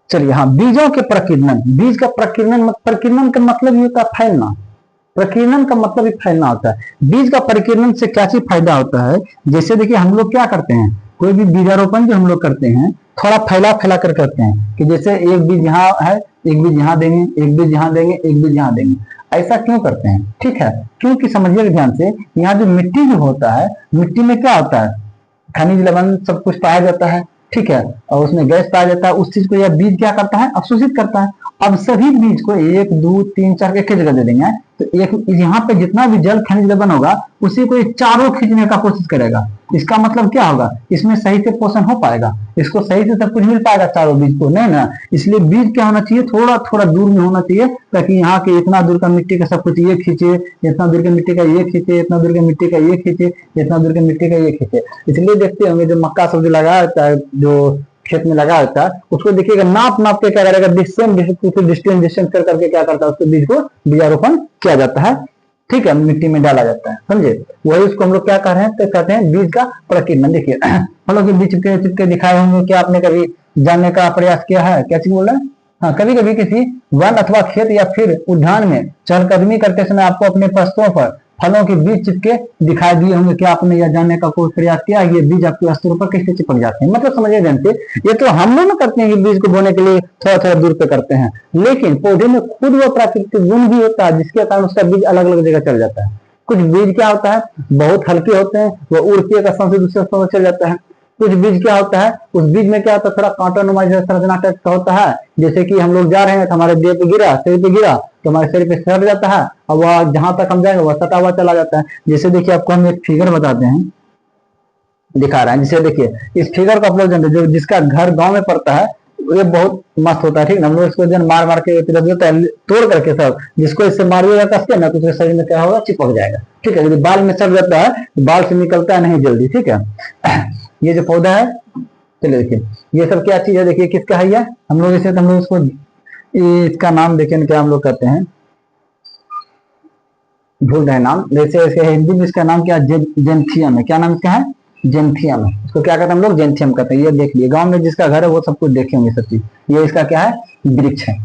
चलिए हाँ, बीजों के प्रकीर्णन, बीज का प्रकीर्णन का मतलब ये होता है फैलना, प्रकीर्णन का मतलब ही फैलना होता है। बीज का परिकीर्णन से क्या चीज फायदा होता है, जैसे देखिए हम लोग क्या करते हैं, कोई भी बीजारोपण जो हम लोग करते हैं थोड़ा फैला फैला कर करते हैं, कि जैसे एक बीज यहाँ है, एक बीज यहाँ देंगे, एक बीज यहाँ देंगे, एक बीज यहाँ देंगे, ऐसा क्यों करते हैं, ठीक है, क्योंकि समझिए ध्यान से, यहाँ जो मिट्टी जो होता है, मिट्टी में क्या होता है, खनिज लवण सब कुछ पाया जाता है, ठीक है, और उसमें गैस पाया जाता है, उस चीज को यह बीज क्या करता है, अवशोषित करता है। अब सभी बीज को 1 2 3 4 एक ही जगह दे देंगे, तो एक यहाँ पे जितना भी जल खनिज लवण होगा उसी को ये चारों खींचने का कोशिश करेगा। इसका मतलब क्या होगा, इसमें सही से पोषण हो पाएगा, इसको सही से सब कुछ मिल पाएगा चारों बीज को, नहीं ना, इसलिए बीज क्या होना चाहिए, थोड़ा थोड़ा दूर में होना चाहिए, ताकि यहाँ के इतना दूर का मिट्टी का सब कुछ ये खींचे, इतना दूर की मिट्टी का ये खींचे, इतना दूर की मिट्टी का ये खींचे, इतना दूर की मिट्टी का ये खींचे। इसलिए देखते होंगे जो मक्का सब्जी लगाया होता है, जो खेत में लगा होता है, उसको देखिएगा नाप नाप के क्या करेगा, डिस्टेंस कर करके क्या करता है, उसको बीज को बीजारोपण किया जाता है, ठीक है, मिट्टी में डाला जाता है, समझे, वही उसको हम लोग क्या कर रहे हैं, तो कहते हैं बीज का प्रकीर्णन। देखिए फलों के बीज चिपके दिखाए होंगे, क्या आपने कभी जानने का प्रयास किया है, क्या चीज बोल रहे हैं, हाँ, कभी कभी किसी वन अथवा खेत या फिर उद्यान में चहलकदमी करते समय आपको अपने पस्तों पर फलों के बीज चिपके दिखाई दिए होंगे, क्या आपने यह जानने का कोई प्रयास किया ये बीज आपके वस्त्रों पर कैसे चिपक जाते हैं, मतलब समझिए जानते, ये तो हम लोग करते हैं कि बीज को बोने के लिए थोड़ा थोड़ा दूर पे करते हैं, लेकिन पौधे में खुद वो प्राकृतिक गुण भी होता है जिसके कारण उसका बीज अलग अलग जगह चल जाता है। कुछ बीज क्या होता है, बहुत हल्के होते हैं, वो उड़ के एक स्थान से दूसरे स्थान चल जाता है। कुछ बीज क्या होता है, उस बीज में क्या होता है, थोड़ा कांटानुमा जैसा संरचना टाइप का होता है, जैसे कि हम लोग जा रहे हैं तो हमारे देह पे गिरा, शरीर पे गिरा तो हमारे शरीर पे सट जाता है, और वह जहां तक हम जाएंगे वह सटा हुआ चला जाता है। जैसे देखिए आपको हम एक फिगर बताते हैं, दिखा रहा है। जिसे देखिए इस फिगर को आप लोग जानते हैं, जो जिसका घर गांव में पड़ता है ये बहुत मस्त होता है, ठीक है। हम लोग इसको जन मार मार के तोड़ करके सब, जिसको इससे मारिएगा कसके ना तो उसके शरीर में क्या होगा, चिपक जाएगा, ठीक है। यदि बाल में चढ़ जाता है तो बाल से निकलता है नहीं जल्दी, ठीक है। ये जो पौधा है, चलिए देखिए ये सब क्या चीज है, देखिए किसका है ये, हम लोग इसे, हम लोग इसको, इसका नाम देखिए क्या हम लोग कहते हैं, भूल रहे नाम, जैसे इसके हिंदी में इसका नाम क्या, जेंथियम है। क्या नाम इसका है, जेंथियम है। इसको क्या कहते हैं हम लोग, जेंथियम कहते हैं। ये देख लिए गांव में जिसका घर है वो सब कुछ देखे होंगे सब चीज। ये इसका क्या है, वृक्ष है।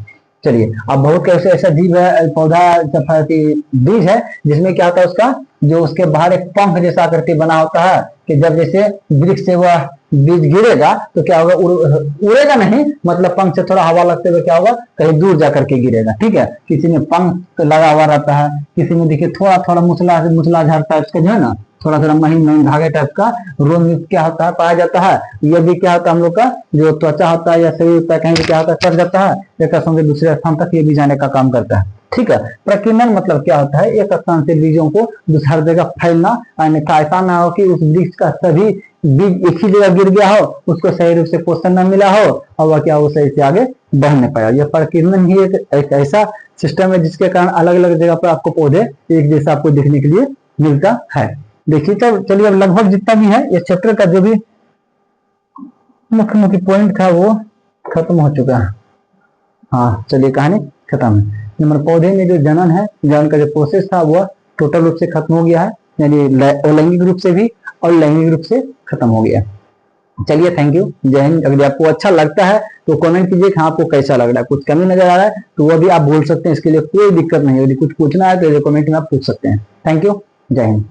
चलिए अब बहुत कैसे ऐसा जीव है, पौधा बीज है, जिसमें क्या होता है उसका, जो उसके बाहर एक पंख जैसा आकृति बना होता है, कि जब जैसे वृक्ष से वह बीज गिरेगा तो क्या होगा, उड़ेगा नहीं, मतलब पंख से थोड़ा हवा लगते हुए क्या होगा, कहीं दूर जाकर के गिरेगा, ठीक है। किसी में पंख लगा हुआ रहता है, किसी में देखिए थोड़ा थोड़ा मुसला झाड़ता है उसका, जो है ना थोड़ा थोड़ा महीन महीन धागे टाइप का रोम क्या होता है, पाया जाता है। ये भी क्या होता है, हम लोग का जो त्वचा होता है या शरीर पर कहीं भी क्या होता है, चढ़ जाता है, एक स्थान से दूसरे स्थान तक ये भी जाने का काम करता है, ठीक है। प्रकीर्णन मतलब क्या होता है, एक स्थान से बीजों को दूसरी जगह फैलना, ऐसा ना हो कि उस वृक्ष का सभी बीज एक ही जगह गिर गया हो, उसको सही रूप से पोषण न मिला हो और वह क्या वो सही से आगे बढ़ नहीं पाया। यह प्रकीर्णन ही एक ऐसा सिस्टम है जिसके कारण अलग अलग जगह पर आपको पौधे एक जैसा आपको देखने के लिए मिलता है। देखिए तो चलिए अब लगभग जितना भी है इस चैप्टर का जो भी मुख्य मुख्य पॉइंट था वो खत्म हो चुका है। हाँ चलिए कहानी खत्म है। नंबर पौधे में जो जनन है, जनन का जो प्रोसेस था वह टोटल रूप से खत्म हो गया है, यानी अलैंगिक रूप से भी और लैंगिक रूप से खत्म हो गया। चलिए थैंक यू, जय हिंद। अगर आपको अच्छा लगता है तो कमेंट कीजिए कि हाँ आपको कैसा लग रहा है, कुछ कमी नजर आ रहा है तो वह भी आप बोल सकते हैं, इसके लिए कोई दिक्कत नहीं है। यदि कुछ पूछना है तो कमेंट में आप पूछ सकते हैं। थैंक यू, जय हिंद।